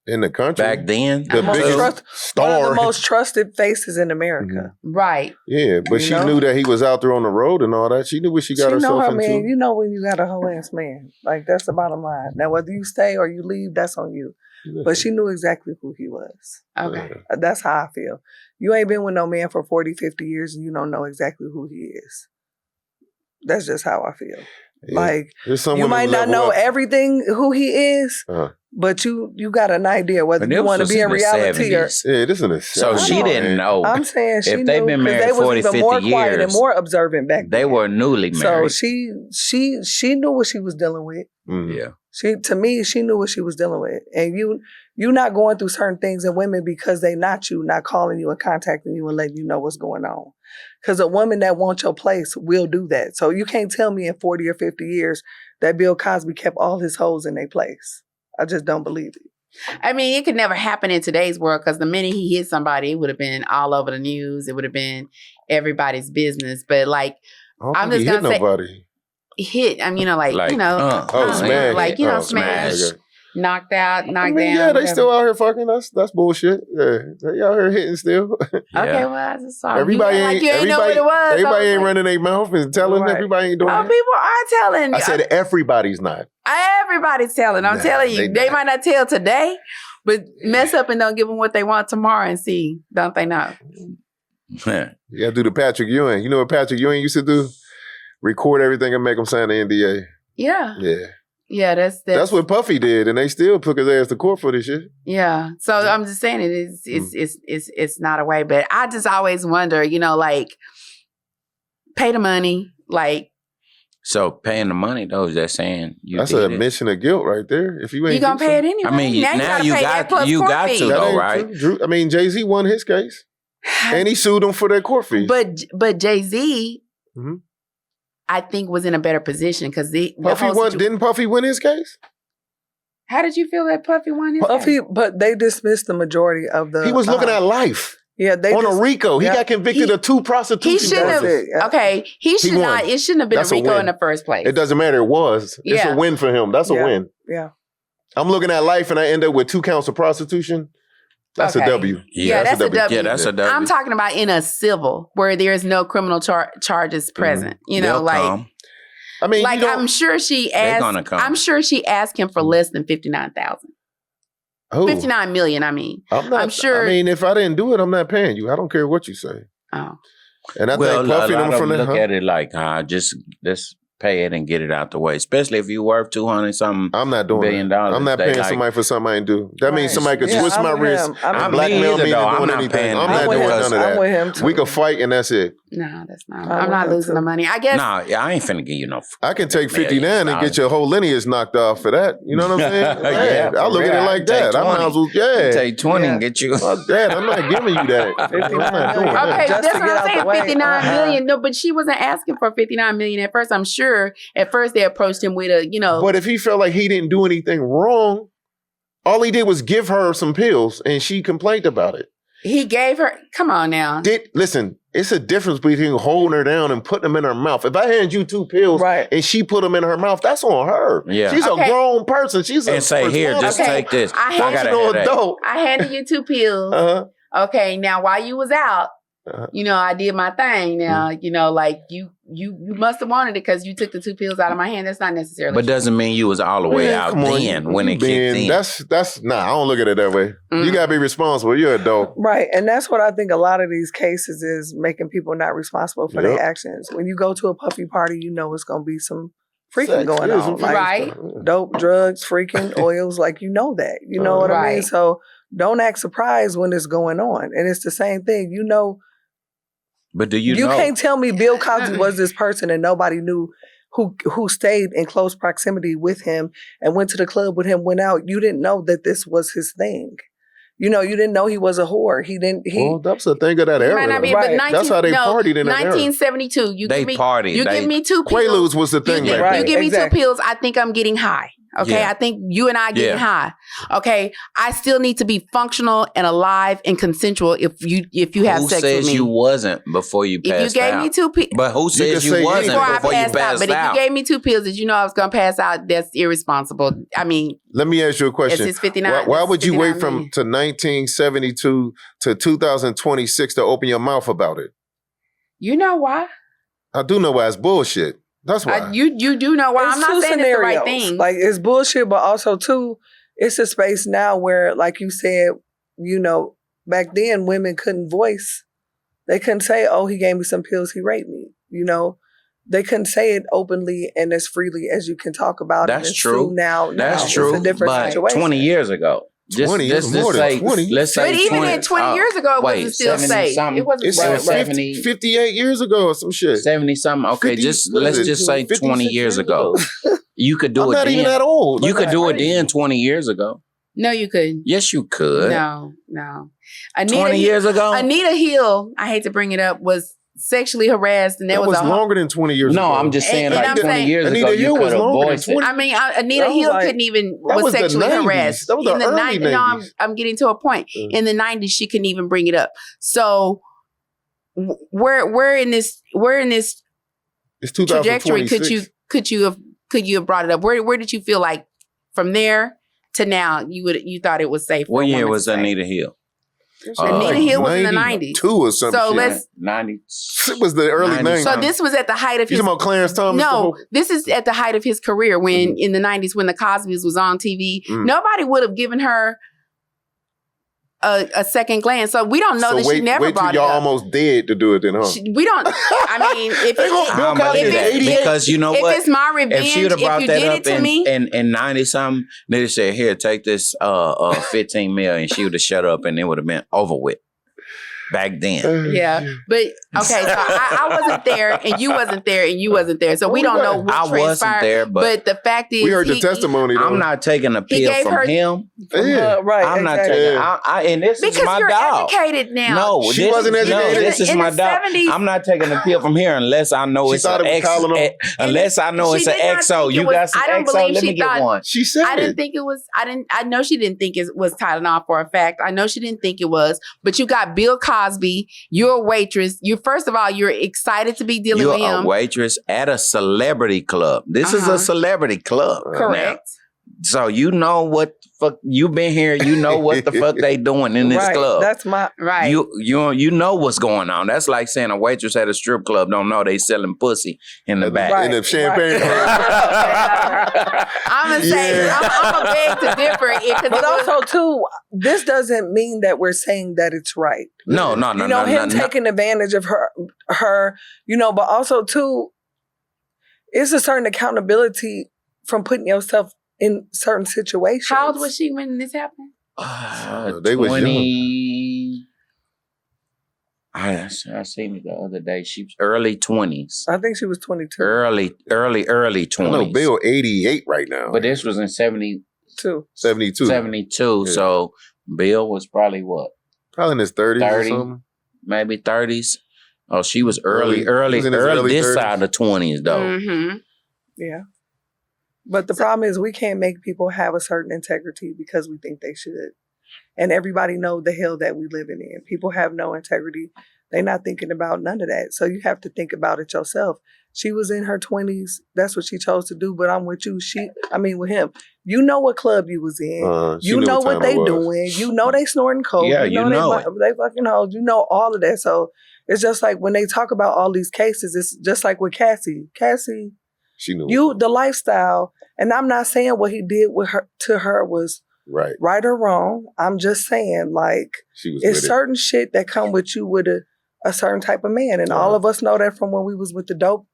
Speaker 2: in the country.
Speaker 5: Back then?
Speaker 2: The biggest star.
Speaker 3: One of the most trusted faces in America.
Speaker 4: Right.
Speaker 2: Yeah, but she knew that he was out there on the road and all that. She knew what she got herself into.
Speaker 3: Man, you know when you got a whole ass man. Like, that's the bottom line. Now, whether you stay or you leave, that's on you. But she knew exactly who he was.
Speaker 4: Okay.
Speaker 3: That's how I feel. You ain't been with no man for 40, 50 years and you don't know exactly who he is. That's just how I feel.
Speaker 2: Yeah.
Speaker 3: Like,
Speaker 2: you
Speaker 3: might not know everything who he is, but you got an idea whether you want to be in reality or...
Speaker 2: Yeah, this is in the 70s.
Speaker 5: So she didn't know.
Speaker 3: I'm saying she
Speaker 5: if they've been married 40, 50
Speaker 3: more
Speaker 5: years,
Speaker 3: quiet and more observant back then.
Speaker 5: They were newly married.
Speaker 3: So she knew what she was dealing with.
Speaker 5: Yeah.
Speaker 3: To me, she knew what she was dealing with. And you not going through certain things in women because they not calling you and contacting you and letting you know what's going on. Because a woman that wants your place will do that. So you can't tell me in 40 or 50 years that Bill Cosby kept all his hoes in their place. I just don't believe it.
Speaker 4: I mean, it could never happen in today's world because the minute he hit somebody, it would have been all over the news. It would have been everybody's business. But like, I'm just going to say...
Speaker 2: Nobody.
Speaker 4: Hit, I mean,
Speaker 2: smash.
Speaker 4: Smash. Knocked out, knocked down.
Speaker 2: Yeah, they
Speaker 4: whatever.
Speaker 2: still out here fucking. That's bullshit. Yeah, they out here hitting still.
Speaker 4: Okay, well, I just saw
Speaker 2: everybody ain't.
Speaker 4: you ain't know what it was.
Speaker 2: Everybody ain't running their mouth and telling. Right. Everybody ain't doing.
Speaker 4: Oh,
Speaker 2: that.
Speaker 4: people are telling.
Speaker 2: I said everybody's not.
Speaker 4: Everybody's telling. I'm telling you, they might not tell today, but mess up and don't give them what they want tomorrow and see. Don't they know?
Speaker 2: You gotta do the Patrick Ewing. You know what Patrick Ewing used to do? Record everything and make them sign the NDA.
Speaker 4: Yeah.
Speaker 2: Yeah.
Speaker 4: Yeah, that's
Speaker 2: what Puffy did, and they still took his ass to court for this shit.
Speaker 4: Yeah. So I'm just saying it's not a way, but I just always wonder, like, pay the money, like.
Speaker 5: So paying the money though, is that saying
Speaker 2: that's an admission of guilt right there. If you ain't
Speaker 4: gonna pay it anyway.
Speaker 5: I mean, now you got to though, right?
Speaker 2: I mean, Jay-Z won his case, and he sued him for their court fees.
Speaker 4: But Jay-Z. Mm-hmm. I think was in a better position because
Speaker 2: didn't Puffy win his case?
Speaker 4: How did you feel that Puffy won his case?
Speaker 3: But they dismissed the majority of the.
Speaker 2: He was looking at life.
Speaker 3: Yeah, they
Speaker 2: on a RICO. He got convicted of 2 prostitution.
Speaker 4: He shouldn't have. Okay, he should not. It shouldn't have been a RICO in the first place.
Speaker 2: It doesn't matter. It was. It's a win for him. That's a win.
Speaker 3: Yeah.
Speaker 2: I'm looking at life and I end up with 2 counts of prostitution. That's a W.
Speaker 4: Yeah, that's a W.
Speaker 5: Yeah, that's a W.
Speaker 4: I'm talking about in a civil where there is no criminal charges present.
Speaker 5: Come.
Speaker 2: I mean,
Speaker 4: I'm sure she asked. I'm sure she asked him for less than $59,000.
Speaker 2: Who?
Speaker 4: $59 million. I mean, I'm sure.
Speaker 2: I mean, if I didn't do it, I'm not paying you. I don't care what you say.
Speaker 4: Oh,
Speaker 2: and I think Puffy
Speaker 5: a lot of
Speaker 2: from
Speaker 5: them look at it like, just pay it and get it out the way. Especially if you worth $200-something.
Speaker 2: I'm not doing
Speaker 5: $1 billion.
Speaker 2: I'm not paying somebody for something I ain't do. That means somebody could twist my wrist and blackmail me into doing anything. I'm not doing none of that.
Speaker 3: I'm with him too.
Speaker 2: We could fight and that's it.
Speaker 4: No, that's not. I'm not losing the money. I guess.
Speaker 5: Nah, I ain't finna give you no.
Speaker 2: I can take 59 and get your whole lineage knocked off for that. You know what I'm saying?
Speaker 5: Yeah,
Speaker 2: I look at it like that. I might as well,
Speaker 5: take 20 and get you.
Speaker 2: Fuck that. I'm not giving you that. I'm not doing that.
Speaker 4: Okay, that's what I'm saying. $59 million. No, but she wasn't asking for $59 million at first. I'm sure at first they approached him with a,
Speaker 2: But if he felt like he didn't do anything wrong, all he did was give her some pills and she complained about it.
Speaker 4: He gave her, come on now.
Speaker 2: Listen, it's a difference between holding her down and putting them in her mouth. If I hand you 2 pills and she put them in her mouth, that's on her.
Speaker 5: Yeah.
Speaker 2: She's a grown person. She's
Speaker 5: and say, here, just take this.
Speaker 4: I handed you 2 pills. Okay, now while you was out, I did my thing. Now, like you must have wanted it because you took the 2 pills out of my hand. That's not necessarily.
Speaker 5: But doesn't mean you was all the way out then when it kicked in.
Speaker 2: That's I don't look at it that way. You gotta be responsible. You're an adult,
Speaker 3: right? And that's what I think. A lot of these cases is making people not responsible for their actions. When you go to a puffy party, it's gonna be some freaking going on,
Speaker 4: right?
Speaker 3: Dope, drugs, freaking oils, like that. You know what I mean? So don't act surprised when it's going on, and it's the same thing.
Speaker 5: But do you know?
Speaker 3: You can't tell me Bill Cosby was this person and nobody knew who stayed in close proximity with him and went to the club with him, went out. You didn't know that this was his thing. You didn't know he was a whore. Well,
Speaker 2: that's a thing of that era. That's how they partied in that era.
Speaker 4: 1972. You give me 2 pills.
Speaker 2: Quaaludes was the thing.
Speaker 4: You give me 2 pills. I think I'm getting high. Okay,
Speaker 5: Yeah.
Speaker 4: I think you and I getting high. Okay, I still need to be functional and alive and consensual if you have
Speaker 5: Who
Speaker 4: sex
Speaker 5: says
Speaker 4: with me.
Speaker 5: you wasn't before you passed out?
Speaker 4: If you gave me 2 pills,
Speaker 5: But who says
Speaker 2: can
Speaker 5: you
Speaker 2: say
Speaker 5: wasn't
Speaker 2: anything
Speaker 4: before I
Speaker 5: before you
Speaker 4: passed out.
Speaker 5: passed
Speaker 4: But if
Speaker 5: out?
Speaker 4: you gave me 2 pills, did you know I was gonna pass out? That's irresponsible. I mean,
Speaker 2: Let me ask you a question.
Speaker 4: it's 59.
Speaker 2: Why would you wait
Speaker 4: 59
Speaker 2: from
Speaker 4: million.
Speaker 2: to 1972 to 2026 to open your mouth about it?
Speaker 4: You know why?
Speaker 2: I do know why it's bullshit. That's why.
Speaker 4: You do know why.
Speaker 3: It's
Speaker 4: I'm not
Speaker 3: two
Speaker 4: saying it's the right thing.
Speaker 3: Like, it's bullshit, but also, too, it's a space now where, like you said, you know, back then women couldn't voice. They couldn't say, oh, he gave me some pills, he raped me. You know, they couldn't say it openly and as freely as you can talk about it.
Speaker 5: That's
Speaker 3: and
Speaker 5: true.
Speaker 3: sue now.
Speaker 5: That's
Speaker 3: It's
Speaker 5: true.
Speaker 3: a different
Speaker 5: but
Speaker 3: situation.
Speaker 5: 20 years ago.
Speaker 2: 20 is more than 20.
Speaker 5: Let's say
Speaker 4: But even
Speaker 5: 20,
Speaker 4: in 20 years ago, it wasn't still
Speaker 5: 70
Speaker 4: safe.
Speaker 5: something.
Speaker 4: It wasn't
Speaker 2: It's
Speaker 4: still
Speaker 5: Right,
Speaker 4: safe.
Speaker 5: 70
Speaker 2: 58 years ago or some shit.
Speaker 5: 70 something. Okay,
Speaker 2: 50
Speaker 5: just
Speaker 2: what
Speaker 5: let's
Speaker 2: is it,
Speaker 5: just say
Speaker 2: 56
Speaker 5: 20 years ago. You could do
Speaker 2: I'm
Speaker 5: it
Speaker 2: not
Speaker 5: then.
Speaker 2: even that old.
Speaker 5: You
Speaker 2: Like,
Speaker 5: could do it
Speaker 2: crazy.
Speaker 5: then 20 years ago.
Speaker 4: No, you couldn't.
Speaker 5: Yes, you could.
Speaker 4: No.
Speaker 5: 20 years ago?
Speaker 4: Anita Hill, I hate to bring it up, was sexually harassed, and there
Speaker 2: That was
Speaker 4: a
Speaker 2: longer than 20 years ago.
Speaker 5: No, I'm just saying
Speaker 4: And
Speaker 5: like
Speaker 4: I'm
Speaker 5: 20
Speaker 4: saying-
Speaker 5: years
Speaker 2: Anita
Speaker 5: ago,
Speaker 2: Hill
Speaker 5: you
Speaker 2: was
Speaker 5: could have
Speaker 2: longer than
Speaker 5: voiced it.
Speaker 2: 20.
Speaker 4: I mean, Anita
Speaker 3: That was
Speaker 4: Hill
Speaker 3: like-
Speaker 4: couldn't even
Speaker 2: That
Speaker 4: was
Speaker 2: was the
Speaker 4: sexually
Speaker 2: 90s.
Speaker 4: harassed.
Speaker 2: That was the
Speaker 4: in the
Speaker 2: early
Speaker 4: 90s. No,
Speaker 2: 90s.
Speaker 4: I'm getting to a point. In the 90s, she couldn't even bring it up. So where in this
Speaker 2: It's
Speaker 4: trajectory
Speaker 2: 2026.
Speaker 4: could you have brought it up? Where did you feel like from there to now you thought it was safe? for
Speaker 5: What
Speaker 4: a
Speaker 5: year
Speaker 4: woman
Speaker 5: was
Speaker 4: to say?
Speaker 5: Anita Hill?
Speaker 4: Anita Hill was in the 90s.
Speaker 2: 92 or something.
Speaker 4: So
Speaker 2: shit.
Speaker 4: let's.
Speaker 5: 90.
Speaker 2: It was the early
Speaker 5: 90s.
Speaker 2: 90s.
Speaker 4: So this was at the height of
Speaker 2: You
Speaker 4: his.
Speaker 2: talking about Clarence Thomas?
Speaker 4: No, this is at the height of his career when in the 90s when the Cosbys was on TV. Nobody would have given her a second glance. So we don't know
Speaker 2: So
Speaker 4: that she never
Speaker 2: wait till
Speaker 4: brought it
Speaker 2: y'all
Speaker 4: up.
Speaker 2: almost dead to do it then, huh?
Speaker 4: We don't. I mean, if
Speaker 2: They gonna-
Speaker 5: I
Speaker 2: Bill
Speaker 5: don't
Speaker 2: Cosby
Speaker 5: believe
Speaker 2: is
Speaker 5: that
Speaker 2: 88.
Speaker 5: because you know
Speaker 4: if
Speaker 5: what?
Speaker 4: it's my
Speaker 5: If
Speaker 4: revenge,
Speaker 5: she would have brought
Speaker 4: you
Speaker 5: that
Speaker 4: did
Speaker 5: up
Speaker 4: it to me,
Speaker 5: in 90 something, they'd have said, "Here, take this 15 mil," and she would have shut up, and it would have been over with. Back then,
Speaker 4: yeah. But okay, so I wasn't there, and you wasn't there, and you wasn't there, so we don't know what
Speaker 5: I wasn't
Speaker 4: transpired.
Speaker 5: there, but
Speaker 4: the fact is,
Speaker 2: We heard the testimony, though.
Speaker 5: I'm not taking a pill
Speaker 4: gave
Speaker 5: from
Speaker 4: her-
Speaker 5: him.
Speaker 2: Yeah.
Speaker 3: Right.
Speaker 5: I'm not
Speaker 3: exactly.
Speaker 5: taking. And this is
Speaker 4: because
Speaker 5: my
Speaker 4: you're
Speaker 5: dog.
Speaker 4: educated now.
Speaker 5: No,
Speaker 2: She
Speaker 5: this
Speaker 2: wasn't
Speaker 5: is,
Speaker 2: educated.
Speaker 5: No, this is
Speaker 4: In
Speaker 5: my
Speaker 4: the
Speaker 5: dog.
Speaker 4: 70s.
Speaker 5: I'm not taking a pill from here unless I know
Speaker 2: She
Speaker 5: it's
Speaker 2: thought
Speaker 5: an
Speaker 2: it was
Speaker 5: X.
Speaker 2: Tylenol.
Speaker 5: Unless I know
Speaker 4: She
Speaker 5: it's an
Speaker 4: did not
Speaker 5: XO.
Speaker 4: think it
Speaker 5: You
Speaker 4: was-
Speaker 5: got some
Speaker 4: I don't
Speaker 5: XO?
Speaker 4: believe
Speaker 5: Let
Speaker 4: she
Speaker 5: me get
Speaker 4: thought-
Speaker 5: one.
Speaker 2: She said
Speaker 4: I didn't
Speaker 2: it.
Speaker 4: think it was. I know she didn't think it was Tylenol for a fact. I know she didn't think it was. But you got Bill Cosby. You're a waitress. First of all, you're excited to be dealing
Speaker 5: You're
Speaker 4: with him.
Speaker 5: a waitress at a celebrity club. This is
Speaker 4: Uh-huh.
Speaker 5: a celebrity club.
Speaker 4: Correct.
Speaker 5: Now. So you know what the fuck you been here. You know what the fuck they doing in this
Speaker 3: Right.
Speaker 5: club.
Speaker 3: That's my.
Speaker 4: Right.
Speaker 5: You know what's going on. That's like saying a waitress at a strip club don't know they selling pussy in the back.
Speaker 3: Right.
Speaker 2: In the champagne.
Speaker 4: I'm gonna say I'm gonna beg to differ.
Speaker 3: But also, too, this doesn't mean that we're saying that it's right.
Speaker 5: No.
Speaker 3: You know, him taking advantage of her, you know, but also, too, it's a certain accountability from putting yourself in certain situations.
Speaker 4: How old was she when this happened?
Speaker 2: They was
Speaker 5: 20. I seen it the other day. She was early 20s.
Speaker 3: I think she was 22.
Speaker 5: Early 20s.
Speaker 2: I know Bill 88 right now.
Speaker 5: But this was in 72.
Speaker 2: 72.
Speaker 5: 72.
Speaker 2: Yeah.
Speaker 5: So Bill was probably what?
Speaker 2: Probably in his 30s
Speaker 5: 30.
Speaker 2: or something.
Speaker 5: Maybe 30s. Oh, she was early
Speaker 2: He was in his early
Speaker 5: this
Speaker 2: 30s.
Speaker 5: side of 20s though.
Speaker 4: Mm-hmm.
Speaker 3: Yeah. But the problem is we can't make people have a certain integrity because we think they should. And everybody know the hell that we living in. People have no integrity. They're not thinking about none of that. So you have to think about it yourself. She was in her 20s. That's what she chose to do. But I'm with you. With him. You know what club you was in.
Speaker 2: She
Speaker 3: You
Speaker 2: knew
Speaker 3: know
Speaker 2: what
Speaker 3: what
Speaker 2: time
Speaker 3: they
Speaker 2: it was.
Speaker 3: doing. You know they snorting coke.
Speaker 5: Yeah, you know it.
Speaker 3: They fucking hoes. You know all of that. So it's just like when they talk about all these cases, it's just like with Cassie. Cassie,
Speaker 2: She knew.
Speaker 3: the lifestyle, and I'm not saying what he did with her to her was right or wrong. I'm just saying, like,
Speaker 2: She was
Speaker 3: it's
Speaker 2: with it.
Speaker 3: certain shit that come with you with a certain type of man, and all of us know that from when we was with the dope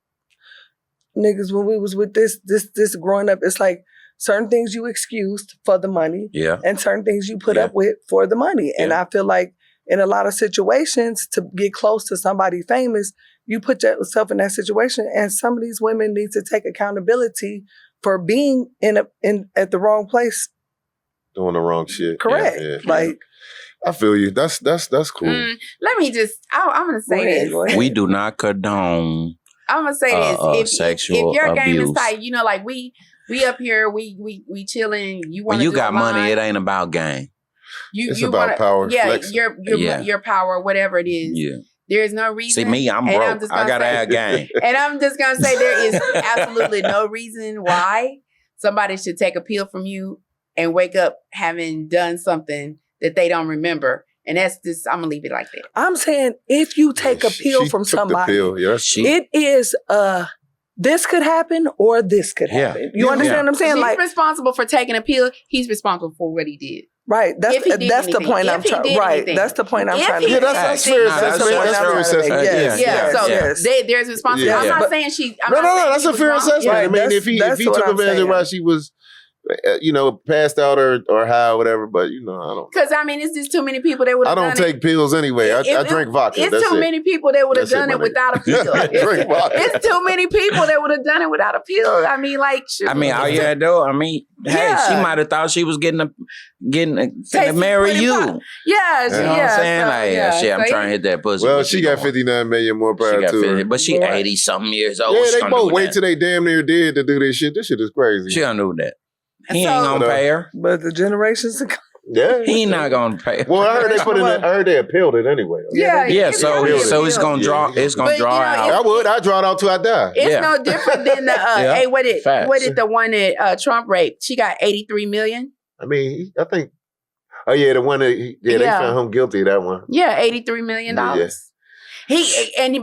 Speaker 3: niggas. When we was with this growing up, it's like certain things you excused for the money,
Speaker 5: Yeah.
Speaker 3: and certain things you put
Speaker 5: Yeah.
Speaker 3: up with for the money. And I feel like in a lot of situations, to get close to somebody famous, you put yourself in that situation, and some of these women need to take accountability for being at the wrong place.
Speaker 2: Doing the wrong shit.
Speaker 3: Correct.
Speaker 2: Yeah.
Speaker 3: Like,
Speaker 2: I feel you. That's cool.
Speaker 4: Let me just. I'm gonna say this.
Speaker 3: go ahead.
Speaker 5: We do not condone
Speaker 4: I'm gonna say this: if
Speaker 5: sexual
Speaker 4: your game is
Speaker 5: abuse.
Speaker 4: tight, you know, like we We up here, we chilling. You want
Speaker 5: When you got money, it ain't about game.
Speaker 2: It's about power.
Speaker 4: Yeah,
Speaker 2: flexing.
Speaker 4: your power, whatever it is.
Speaker 5: Yeah.
Speaker 4: There's no reason.
Speaker 5: See me, I'm broke. I gotta have game.
Speaker 4: And I'm just gonna say there is absolutely no reason why somebody should take a pill from you and wake up having done something that they don't remember. And that's just, I'm gonna leave it like that.
Speaker 3: I'm saying if you take a pill from
Speaker 2: took
Speaker 3: somebody,
Speaker 2: the pill. Yeah,
Speaker 3: it is this could happen or this could happen. You understand what I'm saying?
Speaker 4: She's
Speaker 3: Like
Speaker 4: responsible for taking a pill. He's responsible for what he did.
Speaker 3: right. That's the point I'm trying. Right. That's the point I'm trying to
Speaker 2: Yeah,
Speaker 3: make.
Speaker 2: that's fair assessment. That's fair assessment.
Speaker 3: Yes.
Speaker 4: There's responsibility.
Speaker 2: Yeah.
Speaker 4: I'm not
Speaker 3: But-
Speaker 4: saying she. I'm
Speaker 2: No,
Speaker 4: not saying
Speaker 2: that's
Speaker 4: she
Speaker 2: a
Speaker 4: was
Speaker 2: fair
Speaker 4: wrong.
Speaker 2: assessment.
Speaker 3: Yeah,
Speaker 2: I mean,
Speaker 3: that's-
Speaker 2: if he
Speaker 3: that's
Speaker 2: took
Speaker 3: what I'm
Speaker 2: advantage of
Speaker 3: saying.
Speaker 2: while she was, passed out or high or whatever, but I don't.
Speaker 4: Because I mean, it's just too many people that would
Speaker 2: I
Speaker 4: have done
Speaker 2: don't take
Speaker 4: it.
Speaker 2: pills anyway. I drink vodka.
Speaker 4: It's
Speaker 2: That's
Speaker 4: too
Speaker 2: it.
Speaker 4: many people that would have
Speaker 2: That's it,
Speaker 4: done
Speaker 2: my
Speaker 4: it
Speaker 2: nigga.
Speaker 4: without a pill.
Speaker 2: I drink vodka.
Speaker 4: It's too many people that would have done it without a pill. I mean, like, shoot.
Speaker 5: I mean, all you had to do, hey,
Speaker 4: Yeah.
Speaker 5: she might have thought she was getting to
Speaker 4: Tasty
Speaker 5: marry
Speaker 4: pretty
Speaker 5: you.
Speaker 4: pop. Yeah,
Speaker 5: You know what I'm saying? Like, I'm trying to hit that pussy.
Speaker 2: Well,
Speaker 5: What
Speaker 2: she
Speaker 5: you
Speaker 2: got
Speaker 5: doing?
Speaker 2: 59 million more
Speaker 5: She
Speaker 2: prior
Speaker 5: got
Speaker 2: to
Speaker 5: 50,
Speaker 2: her.
Speaker 5: but she
Speaker 3: Right.
Speaker 5: 80-something years old.
Speaker 2: Yeah,
Speaker 5: She
Speaker 2: they
Speaker 5: gonna
Speaker 2: both
Speaker 5: do
Speaker 2: wait
Speaker 5: that.
Speaker 2: till they damn near dead to do this shit. This shit is crazy.
Speaker 5: She gonna do that. He
Speaker 4: So-
Speaker 5: ain't gonna pay her.
Speaker 3: But the generations to come.
Speaker 2: Yeah.
Speaker 5: He not gonna pay her.
Speaker 2: Well, I heard they put in. I heard they appealed it anyway.
Speaker 4: Yeah,
Speaker 5: Yeah,
Speaker 4: it's
Speaker 5: so
Speaker 4: really a
Speaker 5: so it's
Speaker 4: pill.
Speaker 5: gonna draw. It's gonna
Speaker 4: But,
Speaker 5: draw
Speaker 4: you know,
Speaker 5: out.
Speaker 2: I would. I draw it out till I die.
Speaker 4: It's
Speaker 5: Yeah.
Speaker 4: no different than the
Speaker 5: Yeah.
Speaker 4: hey, what
Speaker 5: Facts.
Speaker 4: did the one that Trump raped? She got 83 million.
Speaker 2: I mean, I think. Oh yeah, the one that they
Speaker 4: Yeah.
Speaker 2: found him guilty of that one.
Speaker 4: Yeah, $83 million.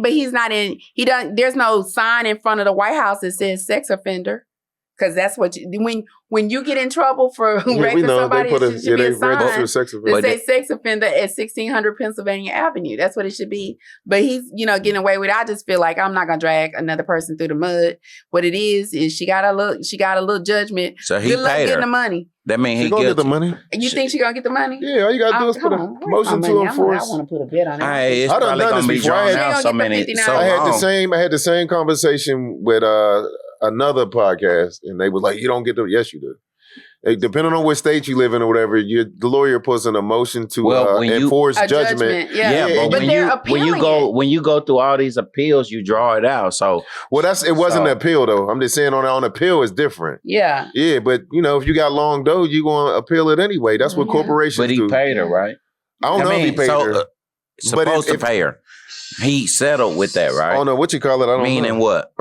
Speaker 4: But he's not in. He doesn't. There's no sign in front of the White House that says sex offender, because that's what when you get in trouble for
Speaker 2: Yeah,
Speaker 4: raping somebody,
Speaker 2: put
Speaker 4: it should be
Speaker 2: they
Speaker 4: a sign
Speaker 2: register sex
Speaker 4: that
Speaker 2: offender.
Speaker 4: say sex offender at 1600 Pennsylvania Avenue. That's what it should be. But he's getting away with it. I just feel like I'm not gonna drag another person through the mud. What it is she got a little judgment.
Speaker 5: So he
Speaker 4: Good luck
Speaker 5: paid
Speaker 4: getting
Speaker 5: her.
Speaker 4: the money.
Speaker 5: That mean
Speaker 2: She
Speaker 5: he
Speaker 2: gonna get
Speaker 5: guilty.
Speaker 2: the money.
Speaker 4: You think she gonna get the money?
Speaker 2: Yeah, all you gotta do is put a
Speaker 4: Come on,
Speaker 2: motion
Speaker 4: where's
Speaker 2: to
Speaker 4: my money?
Speaker 2: enforce.
Speaker 4: I want to put a bet on it.
Speaker 5: Hey, it's
Speaker 2: I done
Speaker 5: probably
Speaker 2: done
Speaker 5: gonna
Speaker 2: this
Speaker 5: be
Speaker 2: before. I
Speaker 5: drawn
Speaker 2: had-
Speaker 5: out
Speaker 4: They
Speaker 5: so
Speaker 4: gonna get the
Speaker 5: many.
Speaker 4: 59.
Speaker 5: So
Speaker 2: I had the
Speaker 5: long.
Speaker 2: same. I had the same conversation with another podcast, and they was like, "You don't get the." Yes, you do. Hey, depending on what state you live in or whatever, the lawyer puts in a motion to
Speaker 5: Well, when you-
Speaker 2: enforce
Speaker 4: A
Speaker 2: judgment.
Speaker 4: Yeah.
Speaker 5: Yeah,
Speaker 2: Yeah,
Speaker 5: but
Speaker 4: but they're appealing
Speaker 5: when you go through all these appeals, you draw it out. So
Speaker 2: Well, it wasn't
Speaker 5: So-
Speaker 2: an appeal though. I'm just saying on appeal is different.
Speaker 4: Yeah.
Speaker 2: Yeah, but if you got long dough, you gonna appeal it anyway. That's what
Speaker 4: Yeah.
Speaker 2: corporations
Speaker 5: but he
Speaker 2: do.
Speaker 5: paid her, right?
Speaker 2: I don't know if he paid her. But
Speaker 5: supposed
Speaker 2: if-
Speaker 5: to pay her. He settled with that, right?
Speaker 2: I don't know what you call it. I don't
Speaker 5: Meaning
Speaker 2: know.
Speaker 5: what?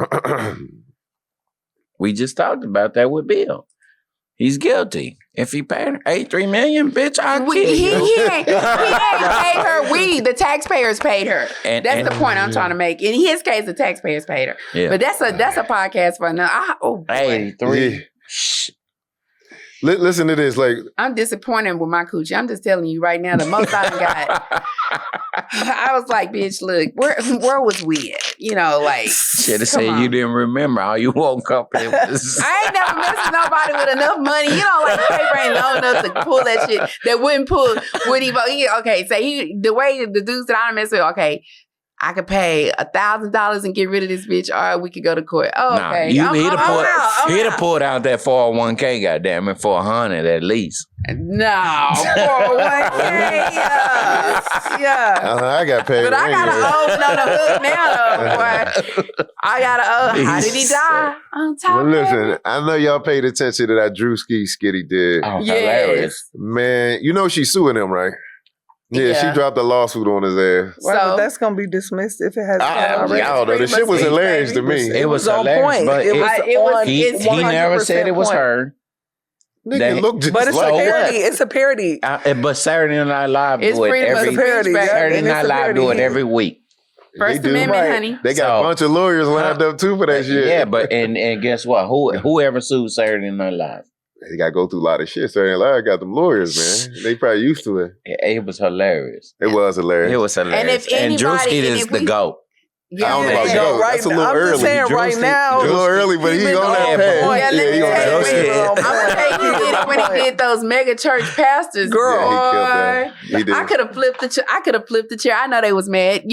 Speaker 5: We just talked about that with Bill. He's guilty. If he paid her $83 million, bitch, I'll kill
Speaker 4: He
Speaker 5: you.
Speaker 4: ain't paid her. The taxpayers paid her.
Speaker 5: And-
Speaker 4: That's
Speaker 5: and-
Speaker 4: the point I'm trying to make. In his case, the taxpayers paid her.
Speaker 5: Yeah.
Speaker 4: But that's a podcast for another. Oh boy.
Speaker 5: 83.
Speaker 2: Yeah. Listen to this. Like,
Speaker 4: I'm disappointed with my coochie. I'm just telling you right now, the most I done got. I was like, bitch, look, where was we at? Like,
Speaker 5: Should have
Speaker 4: come
Speaker 5: said
Speaker 4: on.
Speaker 5: you didn't remember. All you woke up and was
Speaker 4: I ain't never messed with nobody with enough money. Like the paper ain't low enough to pull that shit. That wouldn't pull. Okay, say the way the dudes that I done mess with. Okay, I could pay $1,000 and get rid of this bitch, or we could go to court. Oh,
Speaker 5: Nah,
Speaker 4: okay.
Speaker 5: he'd
Speaker 4: I'm
Speaker 5: have
Speaker 4: out.
Speaker 5: pulled out that 401k, goddamn it, for $100 at least.
Speaker 4: No, 401k, yeah.
Speaker 2: I got paid.
Speaker 4: But I got to owe the hook now, though, boy. I got to owe. How did he die? On top
Speaker 2: Well,
Speaker 4: of
Speaker 2: listen,
Speaker 4: it?
Speaker 2: I know y'all paid attention to that Drewski skitty did.
Speaker 5: Oh,
Speaker 4: Yes.
Speaker 5: hilarious.
Speaker 2: Man, she's suing him, right? Yeah,
Speaker 4: Yeah.
Speaker 2: she dropped a lawsuit on his ass.
Speaker 3: Right, but
Speaker 4: So-
Speaker 3: that's gonna be dismissed if it hasn't
Speaker 2: I
Speaker 3: already.
Speaker 2: don't know. The shit was hilarious to me.
Speaker 5: It was
Speaker 3: on
Speaker 5: hilarious,
Speaker 3: point.
Speaker 5: but
Speaker 3: It was
Speaker 4: it was-
Speaker 3: on.
Speaker 5: He
Speaker 4: It's
Speaker 5: never said
Speaker 3: 100%
Speaker 5: it was
Speaker 3: point.
Speaker 5: her.
Speaker 2: Nigga
Speaker 5: That-
Speaker 2: look just
Speaker 3: But it's
Speaker 2: like
Speaker 3: a
Speaker 5: So what?
Speaker 3: parody. It's a parody.
Speaker 5: But Saturday Night Live
Speaker 4: It's
Speaker 5: do it
Speaker 4: pretty much
Speaker 5: every
Speaker 4: a parody, yeah,
Speaker 5: Saturday
Speaker 3: and it's
Speaker 5: Night
Speaker 3: a
Speaker 5: Live do
Speaker 3: parody.
Speaker 5: it every week.
Speaker 4: First
Speaker 2: They do.
Speaker 4: Amendment,
Speaker 3: Right.
Speaker 4: honey.
Speaker 2: They got
Speaker 5: So-
Speaker 2: a bunch of lawyers lined up too for that shit.
Speaker 5: Yeah, but and guess what? Whoever sued Saturday Night Live,
Speaker 2: They got to go through a lot of shit. Saturday Night Live got them lawyers, man. They probably used to it.
Speaker 5: it was hilarious.
Speaker 2: It was hilarious.
Speaker 5: It was hilarious. And Drewski is the GOAT.
Speaker 2: I don't know about
Speaker 3: Yeah,
Speaker 2: go.
Speaker 3: right
Speaker 2: That's a
Speaker 3: now.
Speaker 2: little
Speaker 3: I'm
Speaker 2: early.
Speaker 3: just saying right
Speaker 2: Drewski-
Speaker 3: now.
Speaker 2: It's a little early, but
Speaker 3: he
Speaker 2: he
Speaker 3: been
Speaker 2: on
Speaker 3: on
Speaker 2: that
Speaker 5: point.
Speaker 2: path.
Speaker 4: Yeah, let me
Speaker 2: he on
Speaker 4: tell you,
Speaker 2: that
Speaker 5: Drewski-
Speaker 2: path.
Speaker 4: I'm gonna tell you, he did it when he did those mega church pastors.
Speaker 3: Girl.
Speaker 2: Yeah, he killed that. He did.
Speaker 4: I could have flipped the chair. I know they was mad,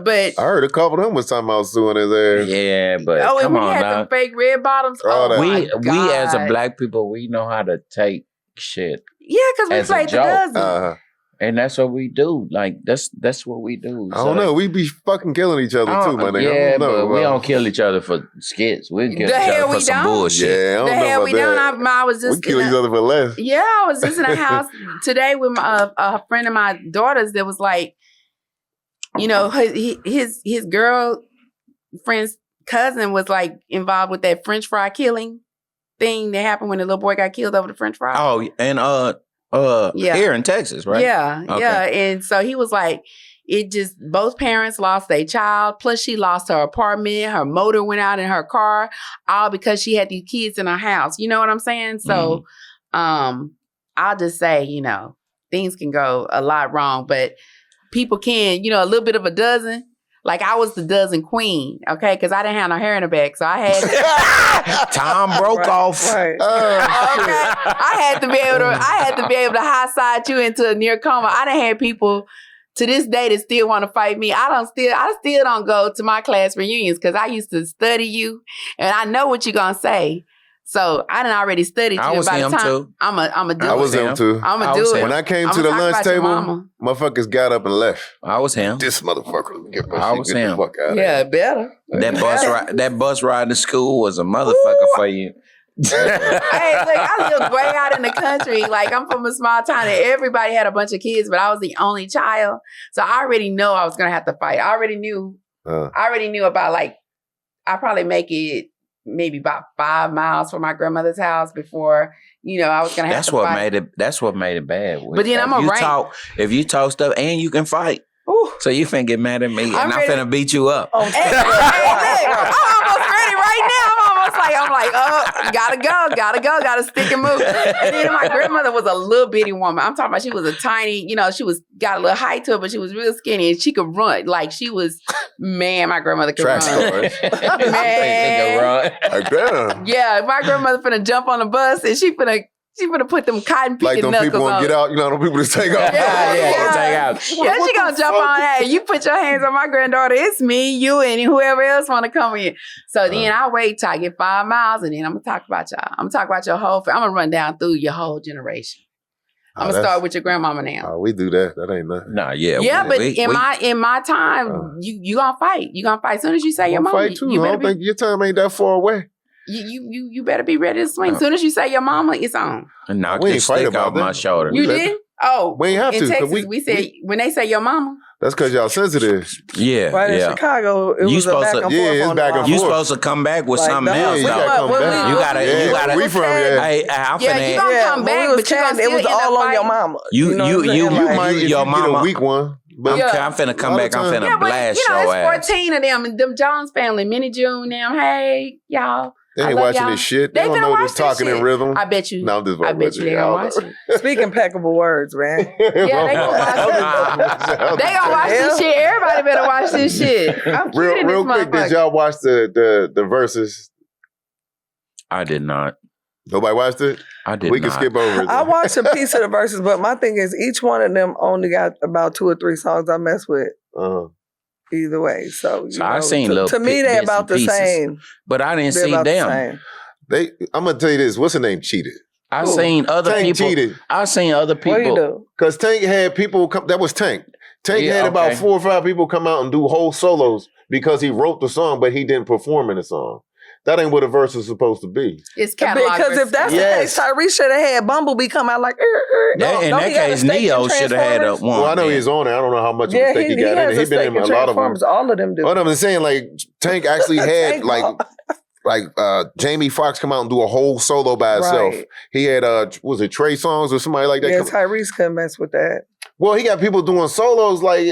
Speaker 4: but
Speaker 2: I heard a couple of them was talking about suing his ass.
Speaker 5: Yeah, but
Speaker 4: and
Speaker 5: come
Speaker 4: when he
Speaker 5: on
Speaker 4: had
Speaker 5: now.
Speaker 4: the fake red bottoms.
Speaker 2: All
Speaker 4: Oh,
Speaker 2: that.
Speaker 4: my
Speaker 5: We as a
Speaker 4: God.
Speaker 5: black people, we know how to take shit.
Speaker 4: Yeah, because we
Speaker 5: as a
Speaker 4: played the
Speaker 5: joke.
Speaker 4: dozen.
Speaker 2: Uh-huh.
Speaker 5: And that's what we do. Like that's what we do.
Speaker 2: I don't know. We be fucking killing each other too, my nigga.
Speaker 5: Yeah,
Speaker 2: I don't know,
Speaker 5: but we don't kill each other for skits. We kill
Speaker 4: The
Speaker 5: each
Speaker 4: hell
Speaker 5: other for
Speaker 4: we
Speaker 5: some
Speaker 4: don't.
Speaker 5: bullshit.
Speaker 2: Yeah, I don't
Speaker 4: The
Speaker 2: know
Speaker 4: hell
Speaker 2: about
Speaker 4: we
Speaker 2: that.
Speaker 4: don't. I was just
Speaker 2: We kill each other for less.
Speaker 4: Yeah, I was just in a house today with a friend of my daughter's that was like, you know, his girlfriend's cousin was like involved with that French fry killing thing that happened when the little boy got killed over the French fry.
Speaker 5: Oh, and here in Texas, right?
Speaker 4: Yeah,
Speaker 5: Okay.
Speaker 4: yeah. And so he was like, it just, both parents lost their child, plus she lost her apartment, her motor went out in her car, all because she had these kids in her house. You know what I'm saying? So I'll just say, you know, things can go a lot wrong, but people can, you know, a little bit of a dozen. Like I was the dozen queen, okay? Because I didn't have no hair in the back, so I had
Speaker 5: Tom broke off.
Speaker 3: Right.
Speaker 4: okay. I had to be able to high side you into a near coma. I done had people to this day that still want to fight me. I still don't go to my class reunions because I used to study you and I know what you're gonna say. So I done already studied you.
Speaker 5: I was
Speaker 4: by
Speaker 5: him
Speaker 4: the time
Speaker 5: too.
Speaker 4: I'm a do it.
Speaker 2: I was him too.
Speaker 4: I'm
Speaker 5: I
Speaker 4: gonna
Speaker 5: was
Speaker 4: do
Speaker 5: him.
Speaker 4: it.
Speaker 2: When I came
Speaker 4: I'ma
Speaker 2: to the
Speaker 4: talk
Speaker 2: lunch
Speaker 4: about your
Speaker 2: table,
Speaker 4: mama.
Speaker 2: motherfuckers got up and left.
Speaker 5: I was him.
Speaker 2: This motherfucker, get my
Speaker 5: I
Speaker 2: shit,
Speaker 5: was
Speaker 2: get
Speaker 5: him.
Speaker 2: the fuck out of
Speaker 4: Yeah,
Speaker 2: here.
Speaker 4: better.
Speaker 5: That bus ride to school was a motherfucker for you.
Speaker 4: Hey, look, I live way out in the country. Like I'm from a small town and everybody had a bunch of kids, but I was the only child. So I already know I was gonna have to fight. I already knew about like I probably make it maybe about 5 miles from my grandmother's house before, you know, I was gonna have to fight.
Speaker 5: That's what made it bad.
Speaker 4: But then I'm a rank.
Speaker 5: If you talk stuff and you can fight.
Speaker 4: Ooh.
Speaker 5: So you finna get mad at me and I'm finna beat you up.
Speaker 3: Oh,
Speaker 4: Hey, look, I'm almost ready right now. I'm like, oh, gotta stick and move. And then my grandmother was a little bitty woman. I'm talking about she was a tiny, you know, got a little height to her, but she was real skinny and she could run. Like she was, man, my grandmother could
Speaker 2: Track
Speaker 4: run.
Speaker 2: stars.
Speaker 4: Man.
Speaker 2: Like, damn.
Speaker 4: Yeah, my grandmother finna jump on the bus and she finna put them cotton picking
Speaker 2: Like them
Speaker 4: knuckles
Speaker 2: people
Speaker 4: on.
Speaker 2: want to get out, you know, them people just take off.
Speaker 5: Take out.
Speaker 4: Yeah, she gonna jump on that. You put your hands on my granddaughter. It's me, you, and whoever else want to come in. So then I wait till I get 5 miles, and then I'm gonna talk about y'all. I'm gonna talk about your whole. I'm gonna run down through your whole generation. I'm gonna start with your grandmama now.
Speaker 2: We do that. That ain't nothing.
Speaker 5: Nah, yeah.
Speaker 4: Yeah, but in my time, you gonna fight. You gonna fight as soon as you say your mama.
Speaker 2: Fight too.
Speaker 4: You
Speaker 2: I
Speaker 4: better
Speaker 2: don't think your time ain't that far away.
Speaker 4: You better be ready to swing. As soon as you say your mama, it's on.
Speaker 5: And knock
Speaker 2: We
Speaker 5: the
Speaker 2: ain't fight
Speaker 5: stick
Speaker 2: about
Speaker 5: off my
Speaker 2: that.
Speaker 5: shoulder.
Speaker 4: You did? Oh,
Speaker 2: We ain't have
Speaker 4: in
Speaker 2: to, 'cause
Speaker 4: Texas, we said when they say your mama.
Speaker 2: That's because y'all sensitive.
Speaker 5: Yeah,
Speaker 3: Right in
Speaker 5: yeah.
Speaker 3: Chicago, it
Speaker 5: You
Speaker 3: was a
Speaker 5: supposed
Speaker 3: back
Speaker 5: to-
Speaker 3: and
Speaker 2: Yeah,
Speaker 3: forth
Speaker 2: it's
Speaker 3: on
Speaker 2: back
Speaker 3: the
Speaker 2: and
Speaker 3: line.
Speaker 5: You
Speaker 2: forth.
Speaker 5: supposed to come back with
Speaker 3: Like,
Speaker 5: something
Speaker 3: no,
Speaker 5: else,
Speaker 2: you
Speaker 5: though.
Speaker 2: gotta come back.
Speaker 5: You gotta.
Speaker 2: Yeah, we from here.
Speaker 5: Hey, I'm
Speaker 4: Yeah,
Speaker 5: finna.
Speaker 4: you gonna come
Speaker 3: when
Speaker 4: back,
Speaker 3: we was
Speaker 4: but you gonna
Speaker 3: chatting, it
Speaker 4: still
Speaker 3: was
Speaker 4: end up
Speaker 3: all on your
Speaker 4: fighting.
Speaker 3: mama.
Speaker 5: You
Speaker 3: know what I'm saying?
Speaker 2: You
Speaker 3: Like,
Speaker 2: might if
Speaker 5: your
Speaker 2: you get a
Speaker 5: mama-
Speaker 2: weak one. But
Speaker 4: Yeah.
Speaker 5: I'm finna come back. I'm
Speaker 2: Yeah,
Speaker 5: finna
Speaker 4: Yeah, but
Speaker 5: blast
Speaker 4: you know,
Speaker 5: your
Speaker 4: it's
Speaker 5: ass.
Speaker 4: 14 of them, and them Jones family, Minnie June, them. Hey, y'all.
Speaker 2: they
Speaker 4: I
Speaker 2: ain't
Speaker 4: love
Speaker 2: watching
Speaker 4: y'all.
Speaker 2: this shit.
Speaker 4: They
Speaker 2: They don't
Speaker 4: finna
Speaker 2: know
Speaker 4: watch
Speaker 2: this
Speaker 4: this
Speaker 2: talking in
Speaker 4: shit.
Speaker 2: rhythm.
Speaker 4: I bet you.
Speaker 2: No, I'm just
Speaker 4: I bet you they gonna watch it.
Speaker 3: Speak impeccable words, man.
Speaker 4: Yeah, they gonna watch They gonna watch this shit. Everybody better watch this shit. I'm
Speaker 2: Real
Speaker 4: kidding this
Speaker 2: quick, did
Speaker 4: motherfucker.
Speaker 2: y'all watch the verses?
Speaker 5: I did not.
Speaker 2: Nobody watched it?
Speaker 5: I did
Speaker 2: We
Speaker 5: not.
Speaker 2: can skip over it.
Speaker 3: I watched a piece of the verses, but my thing is each one of them only got about 2 or 3 songs I mess with either way. So, you
Speaker 5: I
Speaker 3: know,
Speaker 5: seen little
Speaker 3: to me,
Speaker 5: bits
Speaker 3: they're
Speaker 5: and
Speaker 3: about the
Speaker 5: pieces.
Speaker 3: same.
Speaker 5: But I didn't
Speaker 3: They're
Speaker 5: see
Speaker 3: about the
Speaker 5: them.
Speaker 3: same.
Speaker 2: I'm gonna tell you this. What's the name? Cheated.
Speaker 5: I
Speaker 3: Who?
Speaker 5: seen other
Speaker 2: Tank
Speaker 5: people.
Speaker 2: cheated.
Speaker 5: I seen other
Speaker 3: What do you
Speaker 5: people.
Speaker 3: do?
Speaker 2: Because Tank had people come. That was Tank. Tank
Speaker 5: Yeah,
Speaker 2: had about
Speaker 5: okay.
Speaker 2: 4 or 5 people come out and do whole solos because he wrote the song, but he didn't perform in the song. That ain't what a verse is supposed to be.
Speaker 4: It's catalog.
Speaker 3: Because if that's
Speaker 2: Yes.
Speaker 3: the case, Tyrese should have had Bumblebee come out like,
Speaker 5: In that case, Neo should have had a one.
Speaker 2: Well, I know
Speaker 5: then.
Speaker 2: he's on it. I don't know how much of a
Speaker 3: Yeah,
Speaker 2: stake
Speaker 3: he
Speaker 2: he got in
Speaker 3: has
Speaker 2: it.
Speaker 3: a
Speaker 2: He's been
Speaker 3: stake
Speaker 2: in
Speaker 3: in
Speaker 2: a lot of them.
Speaker 3: Transformers. All of them do.
Speaker 2: What I'm saying, like Tank actually had
Speaker 3: Tank
Speaker 2: like Jamie Foxx come out and do a whole solo by himself.
Speaker 3: Right.
Speaker 2: He had was it Trey Songz or somebody like that?
Speaker 3: Yeah,
Speaker 2: come-
Speaker 3: Tyrese couldn't mess with that.
Speaker 2: Well, he got people doing solos like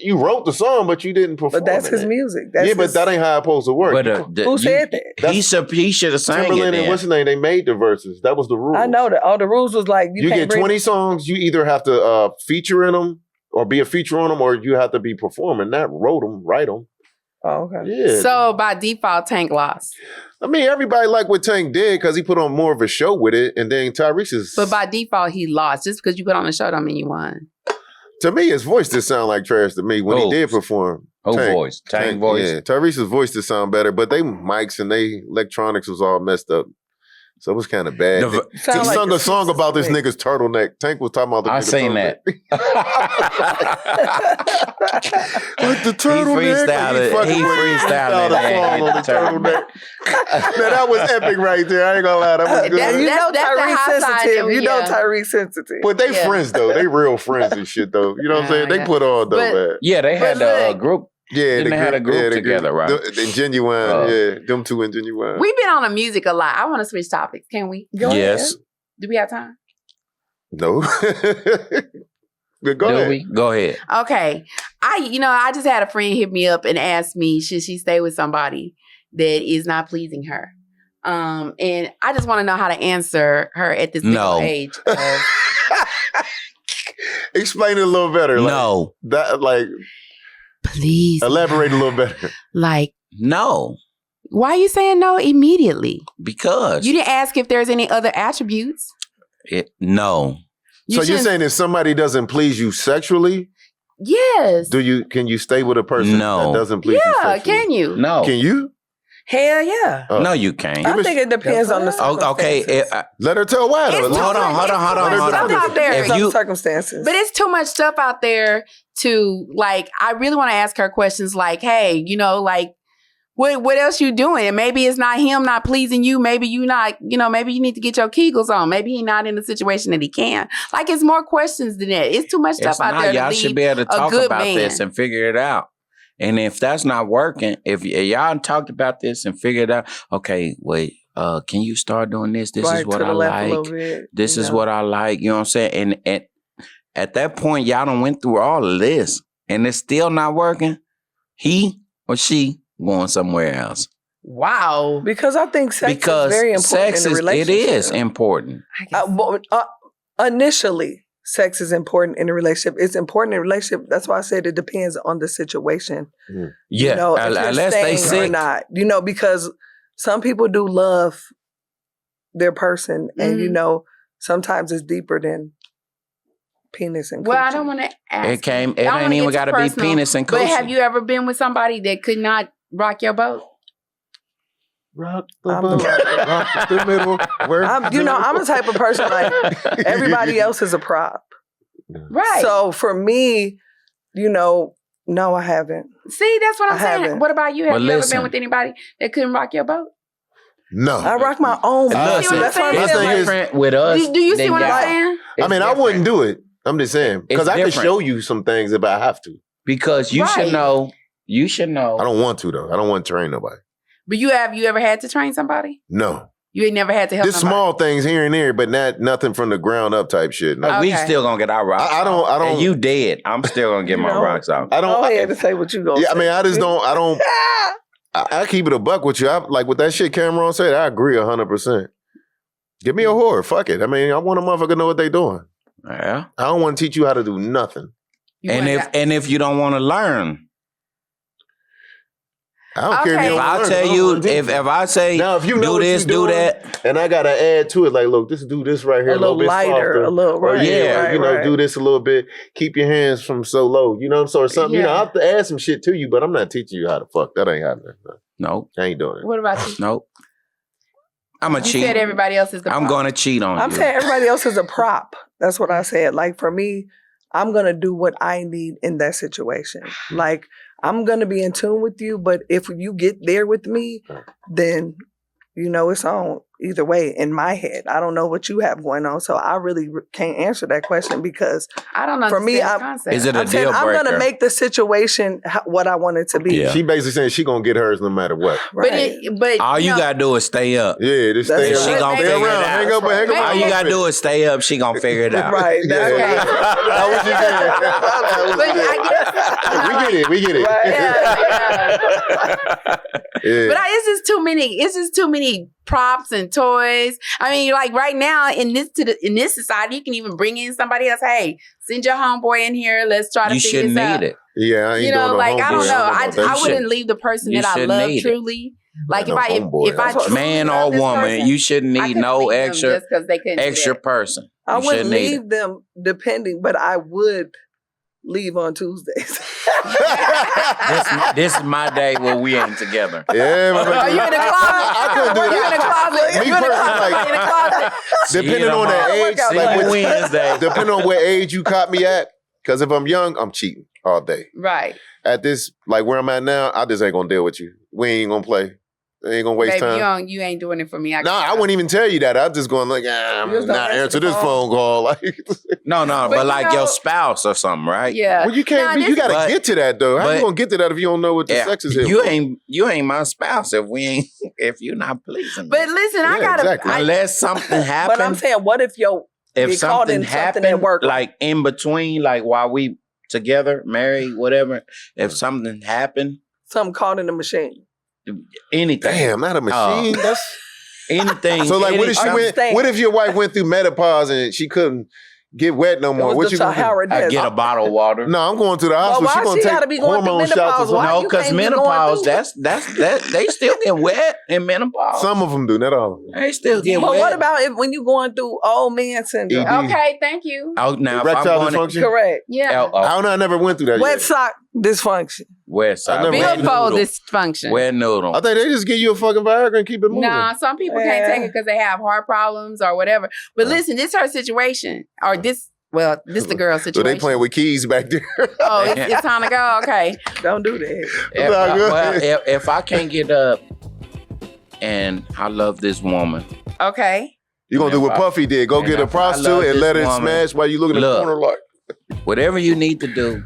Speaker 2: you wrote the song, but you didn't perform.
Speaker 3: But that's
Speaker 2: in
Speaker 3: his
Speaker 2: it.
Speaker 3: music. That's
Speaker 2: But
Speaker 3: his,
Speaker 2: that ain't how it's supposed to work.
Speaker 5: But
Speaker 3: who said that?
Speaker 5: He should have sang it.
Speaker 2: Timberland and
Speaker 5: Then.
Speaker 2: what's his name? They made the verses. That was the rule.
Speaker 3: I know that. All the rules was like
Speaker 2: You
Speaker 3: can't
Speaker 2: get
Speaker 3: bring-
Speaker 2: 20 songs. You either have to feature in them or be a feature on them, or you have to be performing. Not wrote them, write them.
Speaker 3: Oh, okay.
Speaker 2: Yeah.
Speaker 4: So by default, Tank lost.
Speaker 2: I mean, everybody liked what Tank did because he put on more of a show with it, and then Tyrese is.
Speaker 4: But by default, he lost. Just because you put on the show don't mean you won.
Speaker 2: To me, his voice did sound like trash to me when he
Speaker 5: Oh.
Speaker 2: did perform.
Speaker 5: Voice. Tank voice.
Speaker 2: Yeah, Tyrese's voice did sound better, but they mics and they electronics was all messed up. So it was kind of bad.
Speaker 5: The-
Speaker 2: He
Speaker 3: Sound like
Speaker 2: sung a song
Speaker 3: excuses
Speaker 2: about
Speaker 3: to
Speaker 2: this
Speaker 3: me.
Speaker 2: nigga's turtleneck. Tank was talking about the
Speaker 5: I
Speaker 2: nigga's
Speaker 5: seen that.
Speaker 2: With the turtleneck.
Speaker 5: He freestyled
Speaker 2: the
Speaker 5: it.
Speaker 2: song on the turtleneck. Man, that was epic right there. I ain't gonna lie. That was good.
Speaker 3: You know
Speaker 4: That's the
Speaker 3: Tyrese
Speaker 4: high side
Speaker 3: sensitive.
Speaker 4: that
Speaker 3: You
Speaker 4: we-
Speaker 3: know
Speaker 4: yeah.
Speaker 3: Tyrese sensitive.
Speaker 2: But they
Speaker 4: Yeah.
Speaker 2: friends though. They real friends and shit though. You know what I'm saying? They
Speaker 4: yeah.
Speaker 2: put on though,
Speaker 4: But-
Speaker 2: man.
Speaker 5: Yeah, they had
Speaker 4: But
Speaker 5: the
Speaker 4: look,
Speaker 5: group.
Speaker 2: Yeah,
Speaker 5: Didn't they had a group together, right?
Speaker 2: The Genuine, yeah. Them two in Genuine.
Speaker 4: We've been on the music a lot. I want to switch topics. Can we?
Speaker 3: Go
Speaker 5: Yes.
Speaker 4: Do we have time?
Speaker 2: No. But go
Speaker 5: Do
Speaker 2: ahead.
Speaker 5: we? Go ahead.
Speaker 4: Okay. I just had a friend hit me up and ask me, should she stay with somebody that is not pleasing her? And I just want to know how to answer her at this
Speaker 5: No.
Speaker 4: middle age. Of,
Speaker 2: Explain it a little better. Like,
Speaker 5: No.
Speaker 2: That, like,
Speaker 4: please.
Speaker 2: elaborate a little better.
Speaker 4: Like,
Speaker 5: No.
Speaker 4: why are you saying no immediately?
Speaker 5: Because
Speaker 4: You didn't ask if there's any other attributes.
Speaker 5: no.
Speaker 2: So you're
Speaker 4: shouldn't-
Speaker 2: saying if somebody doesn't please you sexually,
Speaker 4: Yes.
Speaker 2: can you stay with a person
Speaker 5: No.
Speaker 2: that doesn't please you
Speaker 4: Yeah,
Speaker 2: sexually?
Speaker 4: can you?
Speaker 5: No.
Speaker 2: Can you?
Speaker 3: Hell yeah.
Speaker 2: Oh.
Speaker 5: No, you can't.
Speaker 3: I think it depends on the
Speaker 5: Okay.
Speaker 3: circumstances.
Speaker 2: Let her tell why though.
Speaker 4: It's too
Speaker 5: Hold on.
Speaker 4: much stuff out there.
Speaker 5: If
Speaker 3: Depends on
Speaker 5: you-
Speaker 3: the circumstances.
Speaker 4: But it's too much stuff out there to like. I really want to ask her questions like, "Hey, like, what else you doing? And maybe it's not him not pleasing you. Maybe you not. Maybe you need to get your Kegels on. Maybe he's not in a situation that he can. Like, it's more questions than that. It's too much stuff
Speaker 5: It's
Speaker 4: out
Speaker 5: not.
Speaker 4: there.
Speaker 5: Y'all
Speaker 4: to
Speaker 5: should
Speaker 4: leave
Speaker 5: be able to
Speaker 4: a
Speaker 5: talk
Speaker 4: good
Speaker 5: about
Speaker 4: man.
Speaker 5: this and figure it out. And if that's not working, if y'all talked about this and figured it out, okay, wait, can you start doing this? This
Speaker 3: Right
Speaker 5: is what
Speaker 3: to the
Speaker 5: I
Speaker 3: left a
Speaker 5: like.
Speaker 3: little bit,
Speaker 5: This
Speaker 3: you
Speaker 5: is
Speaker 3: know.
Speaker 5: what I like. You know what I'm saying? And at that point, y'all done went through all of this, and it's still not working. He or she going somewhere else.
Speaker 4: Wow.
Speaker 3: Because I think sex
Speaker 5: Because
Speaker 3: is very important
Speaker 5: sex
Speaker 3: in a
Speaker 5: is
Speaker 3: relationship.
Speaker 5: it is important.
Speaker 3: Initially, sex is important in a relationship. It's important in a relationship. That's why I said it depends on the situation.
Speaker 5: Yeah,
Speaker 3: If you're
Speaker 5: unless they
Speaker 3: staying or
Speaker 5: sick.
Speaker 3: not. Because some people do love their person, and
Speaker 4: Mhm.
Speaker 3: sometimes it's deeper than penis and.
Speaker 4: Well, I
Speaker 3: coochie.
Speaker 4: don't want to ask.
Speaker 5: It came.
Speaker 4: I
Speaker 5: It
Speaker 4: don't
Speaker 5: ain't
Speaker 4: wanna
Speaker 5: even
Speaker 4: get
Speaker 5: got
Speaker 4: too
Speaker 5: to be
Speaker 4: personal,
Speaker 5: penis and
Speaker 4: But
Speaker 5: coochie.
Speaker 4: have you ever been with somebody that could not rock your boat?
Speaker 2: Rock the
Speaker 3: I'm
Speaker 2: boat,
Speaker 3: the-
Speaker 2: rock the middle.
Speaker 3: I'm the type of person like everybody else is a prop.
Speaker 4: Right.
Speaker 3: So for me, no, I haven't.
Speaker 4: See, that's what I'm
Speaker 3: I
Speaker 4: saying.
Speaker 3: haven't.
Speaker 4: What about you? Have
Speaker 5: But
Speaker 4: you ever
Speaker 5: listen.
Speaker 4: been with anybody that couldn't rock your boat?
Speaker 2: No.
Speaker 3: I rock my own. boat.
Speaker 5: Listen,
Speaker 3: That's what I'm
Speaker 5: it's
Speaker 2: my thing
Speaker 3: saying.
Speaker 2: is-
Speaker 5: different with us.
Speaker 4: Do you see
Speaker 5: than
Speaker 4: what I'm
Speaker 5: y'all.
Speaker 4: saying?
Speaker 2: I mean, I
Speaker 5: It's
Speaker 2: wouldn't
Speaker 5: different.
Speaker 2: do it. I'm just saying.
Speaker 5: It's
Speaker 2: Because I can
Speaker 5: different.
Speaker 2: show you some things if I have to.
Speaker 5: Because you should
Speaker 4: Right.
Speaker 5: know. You should know.
Speaker 2: I don't want to, though. I don't want to train nobody.
Speaker 4: But you ever had to train somebody?
Speaker 2: No.
Speaker 4: You ain't never had to help
Speaker 2: Just
Speaker 4: nobody?
Speaker 2: small things here and there, but nothing from the ground up type shit. No.
Speaker 5: We
Speaker 4: Okay.
Speaker 5: still gonna get our rocks.
Speaker 2: I don't-
Speaker 5: off. And you dead. I'm still gonna get
Speaker 3: You
Speaker 5: my
Speaker 3: know,
Speaker 5: rocks out.
Speaker 2: I don't.
Speaker 3: Go ahead and say what you gonna
Speaker 2: Yeah, I
Speaker 3: say.
Speaker 2: mean, I just don't. I keep it a buck with you. Like with that shit Cameron said, I agree 100%. Give me a whore. Fuck it. I mean, I want a motherfucker to know what they doing.
Speaker 5: Yeah.
Speaker 2: I don't want to teach you how to do nothing.
Speaker 4: You
Speaker 5: And
Speaker 4: wanna-
Speaker 5: if you don't want to learn,
Speaker 2: I don't care if
Speaker 4: Okay.
Speaker 2: you
Speaker 5: if
Speaker 2: don't
Speaker 5: I
Speaker 2: learn.
Speaker 5: tell
Speaker 2: don't
Speaker 5: you,
Speaker 2: wanna teach
Speaker 5: if I say
Speaker 2: Now, if you know
Speaker 5: do
Speaker 2: what
Speaker 5: this,
Speaker 2: you
Speaker 5: do
Speaker 2: doing,
Speaker 5: that,
Speaker 2: and I gotta add to it, like, look, just do this right here,
Speaker 3: a little
Speaker 2: bit
Speaker 3: lighter,
Speaker 2: softer.
Speaker 3: a little
Speaker 2: Or
Speaker 3: right.
Speaker 2: yeah,
Speaker 3: right,
Speaker 2: you know,
Speaker 3: right.
Speaker 2: do this a little bit. Keep your hands from so low. You know what I'm saying? Or something. You know, I
Speaker 4: Yeah.
Speaker 2: have to add some shit to you, but I'm not teaching you how to fuck. That ain't happening.
Speaker 5: nope,
Speaker 2: I ain't doing it.
Speaker 4: What about you?
Speaker 5: nope. I'm a
Speaker 4: You
Speaker 5: cheat.
Speaker 4: said everybody else is the
Speaker 5: I'm
Speaker 4: problem.
Speaker 5: gonna cheat on
Speaker 3: I'm
Speaker 5: you.
Speaker 3: saying everybody else is a prop. That's what I said. Like for me, I'm gonna do what I need in that situation. Like I'm gonna be in tune with you, but if you get there with me, then it's on either way in my head. I don't know what you have going on, so I really can't answer that question because
Speaker 4: I don't
Speaker 3: For
Speaker 4: understand
Speaker 3: me,
Speaker 4: the
Speaker 3: I'm-
Speaker 4: concept.
Speaker 5: Is it a
Speaker 3: I'm saying
Speaker 5: deal
Speaker 3: I'm
Speaker 5: breaker?
Speaker 3: gonna make the situation what I want it to be.
Speaker 5: Yeah.
Speaker 2: She basically saying she gonna get hers no matter what.
Speaker 3: Right.
Speaker 4: But
Speaker 5: All you
Speaker 4: know,
Speaker 5: gotta do is stay up.
Speaker 2: Yeah, just
Speaker 3: That's
Speaker 2: stay
Speaker 3: right.
Speaker 2: around.
Speaker 5: She gonna
Speaker 2: Stay
Speaker 5: figure it
Speaker 2: around.
Speaker 5: out.
Speaker 2: Hang up, hang
Speaker 4: Right.
Speaker 2: up.
Speaker 5: All you gotta do is stay up. She gonna figure it out.
Speaker 3: Right. That's
Speaker 2: Yeah.
Speaker 3: what I-
Speaker 2: That's what she said.
Speaker 4: But I guess
Speaker 2: We get it.
Speaker 3: Right.
Speaker 4: yeah.
Speaker 2: Yeah.
Speaker 4: But it's just too many. It's just too many props and toys. I mean, like right now in this society, you can even bring in somebody else. Hey, send your homeboy in here. Let's try to
Speaker 5: You
Speaker 4: figure
Speaker 5: shouldn't
Speaker 4: this out.
Speaker 5: need it.
Speaker 2: Yeah, I ain't
Speaker 4: You
Speaker 2: doing
Speaker 4: know,
Speaker 2: no
Speaker 4: like I don't
Speaker 2: homeboy.
Speaker 4: know.
Speaker 2: about that
Speaker 4: I
Speaker 2: shit.
Speaker 4: wouldn't leave the person
Speaker 5: You
Speaker 4: that I
Speaker 5: shouldn't
Speaker 4: love
Speaker 5: need it.
Speaker 4: truly. Like
Speaker 2: No
Speaker 4: if
Speaker 2: homeboy.
Speaker 4: I
Speaker 3: That's what-
Speaker 5: Man
Speaker 4: love
Speaker 5: or
Speaker 4: this
Speaker 5: woman,
Speaker 4: person,
Speaker 5: you shouldn't
Speaker 4: I
Speaker 5: need
Speaker 4: couldn't
Speaker 5: no
Speaker 4: leave them
Speaker 5: extra
Speaker 4: just 'cause they couldn't do
Speaker 5: extra
Speaker 4: that.
Speaker 5: person.
Speaker 3: I
Speaker 5: You
Speaker 3: wouldn't
Speaker 5: shouldn't need
Speaker 3: leave them depending, but I would leave on Tuesdays.
Speaker 5: This is my day where we ain't together.
Speaker 2: Yeah, but
Speaker 4: Are you in the closet?
Speaker 2: I couldn't do
Speaker 4: You in the
Speaker 2: that.
Speaker 4: closet?
Speaker 2: Me
Speaker 4: You in the
Speaker 2: personally,
Speaker 4: closet?
Speaker 2: like-
Speaker 4: You in the closet?
Speaker 2: Depending on
Speaker 5: tomorrow.
Speaker 2: the age,
Speaker 3: Workout
Speaker 2: like
Speaker 3: class.
Speaker 2: what,
Speaker 5: Wednesday.
Speaker 2: depending on what age you caught me at. Because if I'm young, I'm cheating all day.
Speaker 4: Right.
Speaker 2: At this, like where I'm at now, I just ain't gonna deal with you. We ain't gonna play. Ain't gonna waste
Speaker 4: Baby,
Speaker 2: time.
Speaker 4: you ain't doing it for me.
Speaker 2: No, I wouldn't even tell you that. I'm just going like, I'm
Speaker 3: You just don't
Speaker 2: not
Speaker 3: answer
Speaker 2: answer
Speaker 3: the
Speaker 2: this
Speaker 3: phone.
Speaker 2: phone call. Like,
Speaker 5: No,
Speaker 4: But
Speaker 5: but
Speaker 4: you
Speaker 5: like
Speaker 4: know-
Speaker 5: your spouse or something, right?
Speaker 4: Yeah.
Speaker 2: well, you can't.
Speaker 4: Nah,
Speaker 2: You
Speaker 4: this-
Speaker 2: gotta
Speaker 5: but-
Speaker 2: get to that though. How you
Speaker 5: but-
Speaker 2: gonna get to that if you don't know what the
Speaker 5: Yeah,
Speaker 2: sex is here
Speaker 5: you
Speaker 2: for?
Speaker 5: ain't my spouse if we ain't if you're not pleasing me.
Speaker 4: But listen, I
Speaker 2: Yeah,
Speaker 4: gotta.
Speaker 2: exactly.
Speaker 5: Unless something happens.
Speaker 3: But I'm saying, what if
Speaker 5: if
Speaker 3: get caught
Speaker 5: something
Speaker 3: in something
Speaker 5: happened,
Speaker 3: at work?
Speaker 5: like in between, like while we together, married, whatever, if something happened,
Speaker 3: something caught in the machine?
Speaker 5: anything.
Speaker 2: Damn, not a machine. That's
Speaker 5: Anything.
Speaker 2: so. Like, what if she
Speaker 3: I'm
Speaker 2: went?
Speaker 3: saying-
Speaker 2: What if your wife went through menopause and she couldn't get wet no
Speaker 3: It
Speaker 2: more?
Speaker 3: was
Speaker 2: What
Speaker 3: the
Speaker 2: you gonna do?
Speaker 3: Sahara
Speaker 5: I
Speaker 3: Desert.
Speaker 5: get a bottle of water.
Speaker 2: No, I'm going to the
Speaker 3: But
Speaker 2: hospital.
Speaker 3: why
Speaker 2: She gonna
Speaker 3: she
Speaker 2: take
Speaker 3: gotta be going through
Speaker 2: hormone shots.
Speaker 3: menopause?
Speaker 2: or
Speaker 3: Why
Speaker 2: something.
Speaker 5: No,
Speaker 3: you
Speaker 5: because
Speaker 3: can't be going
Speaker 5: menopause,
Speaker 3: through-
Speaker 5: that's they still get wet in menopause.
Speaker 2: Some of them do, not all.
Speaker 5: They still get
Speaker 3: But
Speaker 5: wet.
Speaker 3: what about when you going through old man syndrome?
Speaker 2: ED.
Speaker 4: Okay, thank you.
Speaker 5: Oh, now if I'm
Speaker 2: Erectile
Speaker 5: going to
Speaker 2: dysfunction.
Speaker 3: Correct.
Speaker 4: Yeah.
Speaker 2: I don't know. I never went through that
Speaker 3: Wet
Speaker 2: yet.
Speaker 3: sock dysfunction.
Speaker 5: West
Speaker 2: I
Speaker 5: side,
Speaker 2: never
Speaker 5: wet
Speaker 2: went
Speaker 4: Billfold
Speaker 5: noodle,
Speaker 4: dysfunction.
Speaker 5: wet noodle.
Speaker 2: I think they just give you a fucking Viagra and keep it moving.
Speaker 4: Nah, some people can't
Speaker 3: Yeah.
Speaker 4: take it because they have heart problems or whatever. But listen, this her situation, or this. Well, this the girl's
Speaker 2: So
Speaker 4: situation.
Speaker 2: they playing with keys back there.
Speaker 4: Oh, it's time to go. Okay.
Speaker 3: Don't do that.
Speaker 5: If,
Speaker 2: Nah, go
Speaker 5: well,
Speaker 2: ahead.
Speaker 5: if I can't get up and I love this woman,
Speaker 4: Okay.
Speaker 2: You gonna do what
Speaker 5: If I-
Speaker 2: Puffy did? Go
Speaker 5: and
Speaker 2: get a
Speaker 5: if I love
Speaker 2: prostitute and
Speaker 5: this
Speaker 2: let her
Speaker 5: woman,
Speaker 2: smash while you look in the
Speaker 5: look.
Speaker 2: corner like.
Speaker 5: whatever you need to do,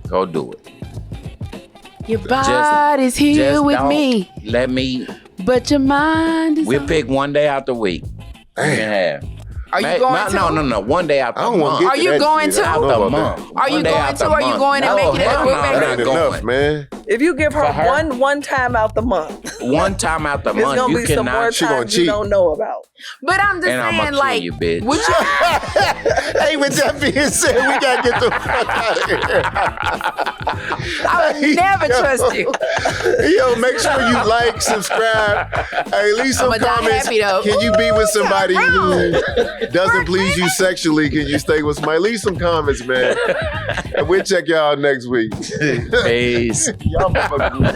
Speaker 5: go do it.
Speaker 4: Your body's here
Speaker 5: Just
Speaker 4: with
Speaker 5: don't
Speaker 4: me,
Speaker 5: Let me.
Speaker 4: but your mind is.
Speaker 5: We'll
Speaker 4: on-
Speaker 5: pick one day out the week. You can have.
Speaker 4: Are you
Speaker 5: May-
Speaker 4: going to?
Speaker 5: No. One day out the
Speaker 2: I don't want
Speaker 5: month.
Speaker 2: to get
Speaker 4: Are
Speaker 2: to
Speaker 4: you
Speaker 2: that
Speaker 4: going
Speaker 2: shit.
Speaker 4: to?
Speaker 2: I
Speaker 5: Out
Speaker 2: don't
Speaker 5: the
Speaker 2: know about
Speaker 5: month.
Speaker 2: that.
Speaker 4: Are you
Speaker 5: One day
Speaker 4: going
Speaker 5: out
Speaker 4: to?
Speaker 5: the
Speaker 4: Are you
Speaker 5: month.
Speaker 4: going and
Speaker 5: No,
Speaker 4: making it
Speaker 5: hell
Speaker 4: a
Speaker 5: no,
Speaker 4: group
Speaker 5: I'm
Speaker 2: That
Speaker 5: not
Speaker 2: ain't enough,
Speaker 5: going.
Speaker 2: man.
Speaker 3: If you give her
Speaker 5: For her?
Speaker 3: one time out the month,
Speaker 5: One time out the
Speaker 3: there's
Speaker 5: month,
Speaker 3: gonna
Speaker 5: you
Speaker 3: be some more
Speaker 5: cannot.
Speaker 2: She gonna
Speaker 3: times you
Speaker 2: cheat.
Speaker 3: don't know about.
Speaker 4: But I'm just
Speaker 5: And I'm
Speaker 4: saying,
Speaker 5: gonna
Speaker 4: like,
Speaker 5: kill you, bitch.
Speaker 4: would you?
Speaker 2: Hey, with that being said, we gotta get the fuck out of here.
Speaker 4: I would never trust you.
Speaker 2: Yo, make sure you like, subscribe. Hey, leave some
Speaker 4: I'ma die
Speaker 2: comments.
Speaker 4: happy, though.
Speaker 2: Can you be with somebody
Speaker 4: wrong?
Speaker 2: who doesn't please you sexually? Can you stay with somebody? Leave some comments, man. And we'll check y'all next week.
Speaker 5: Peace.
Speaker 2: Y'all motherfuckers.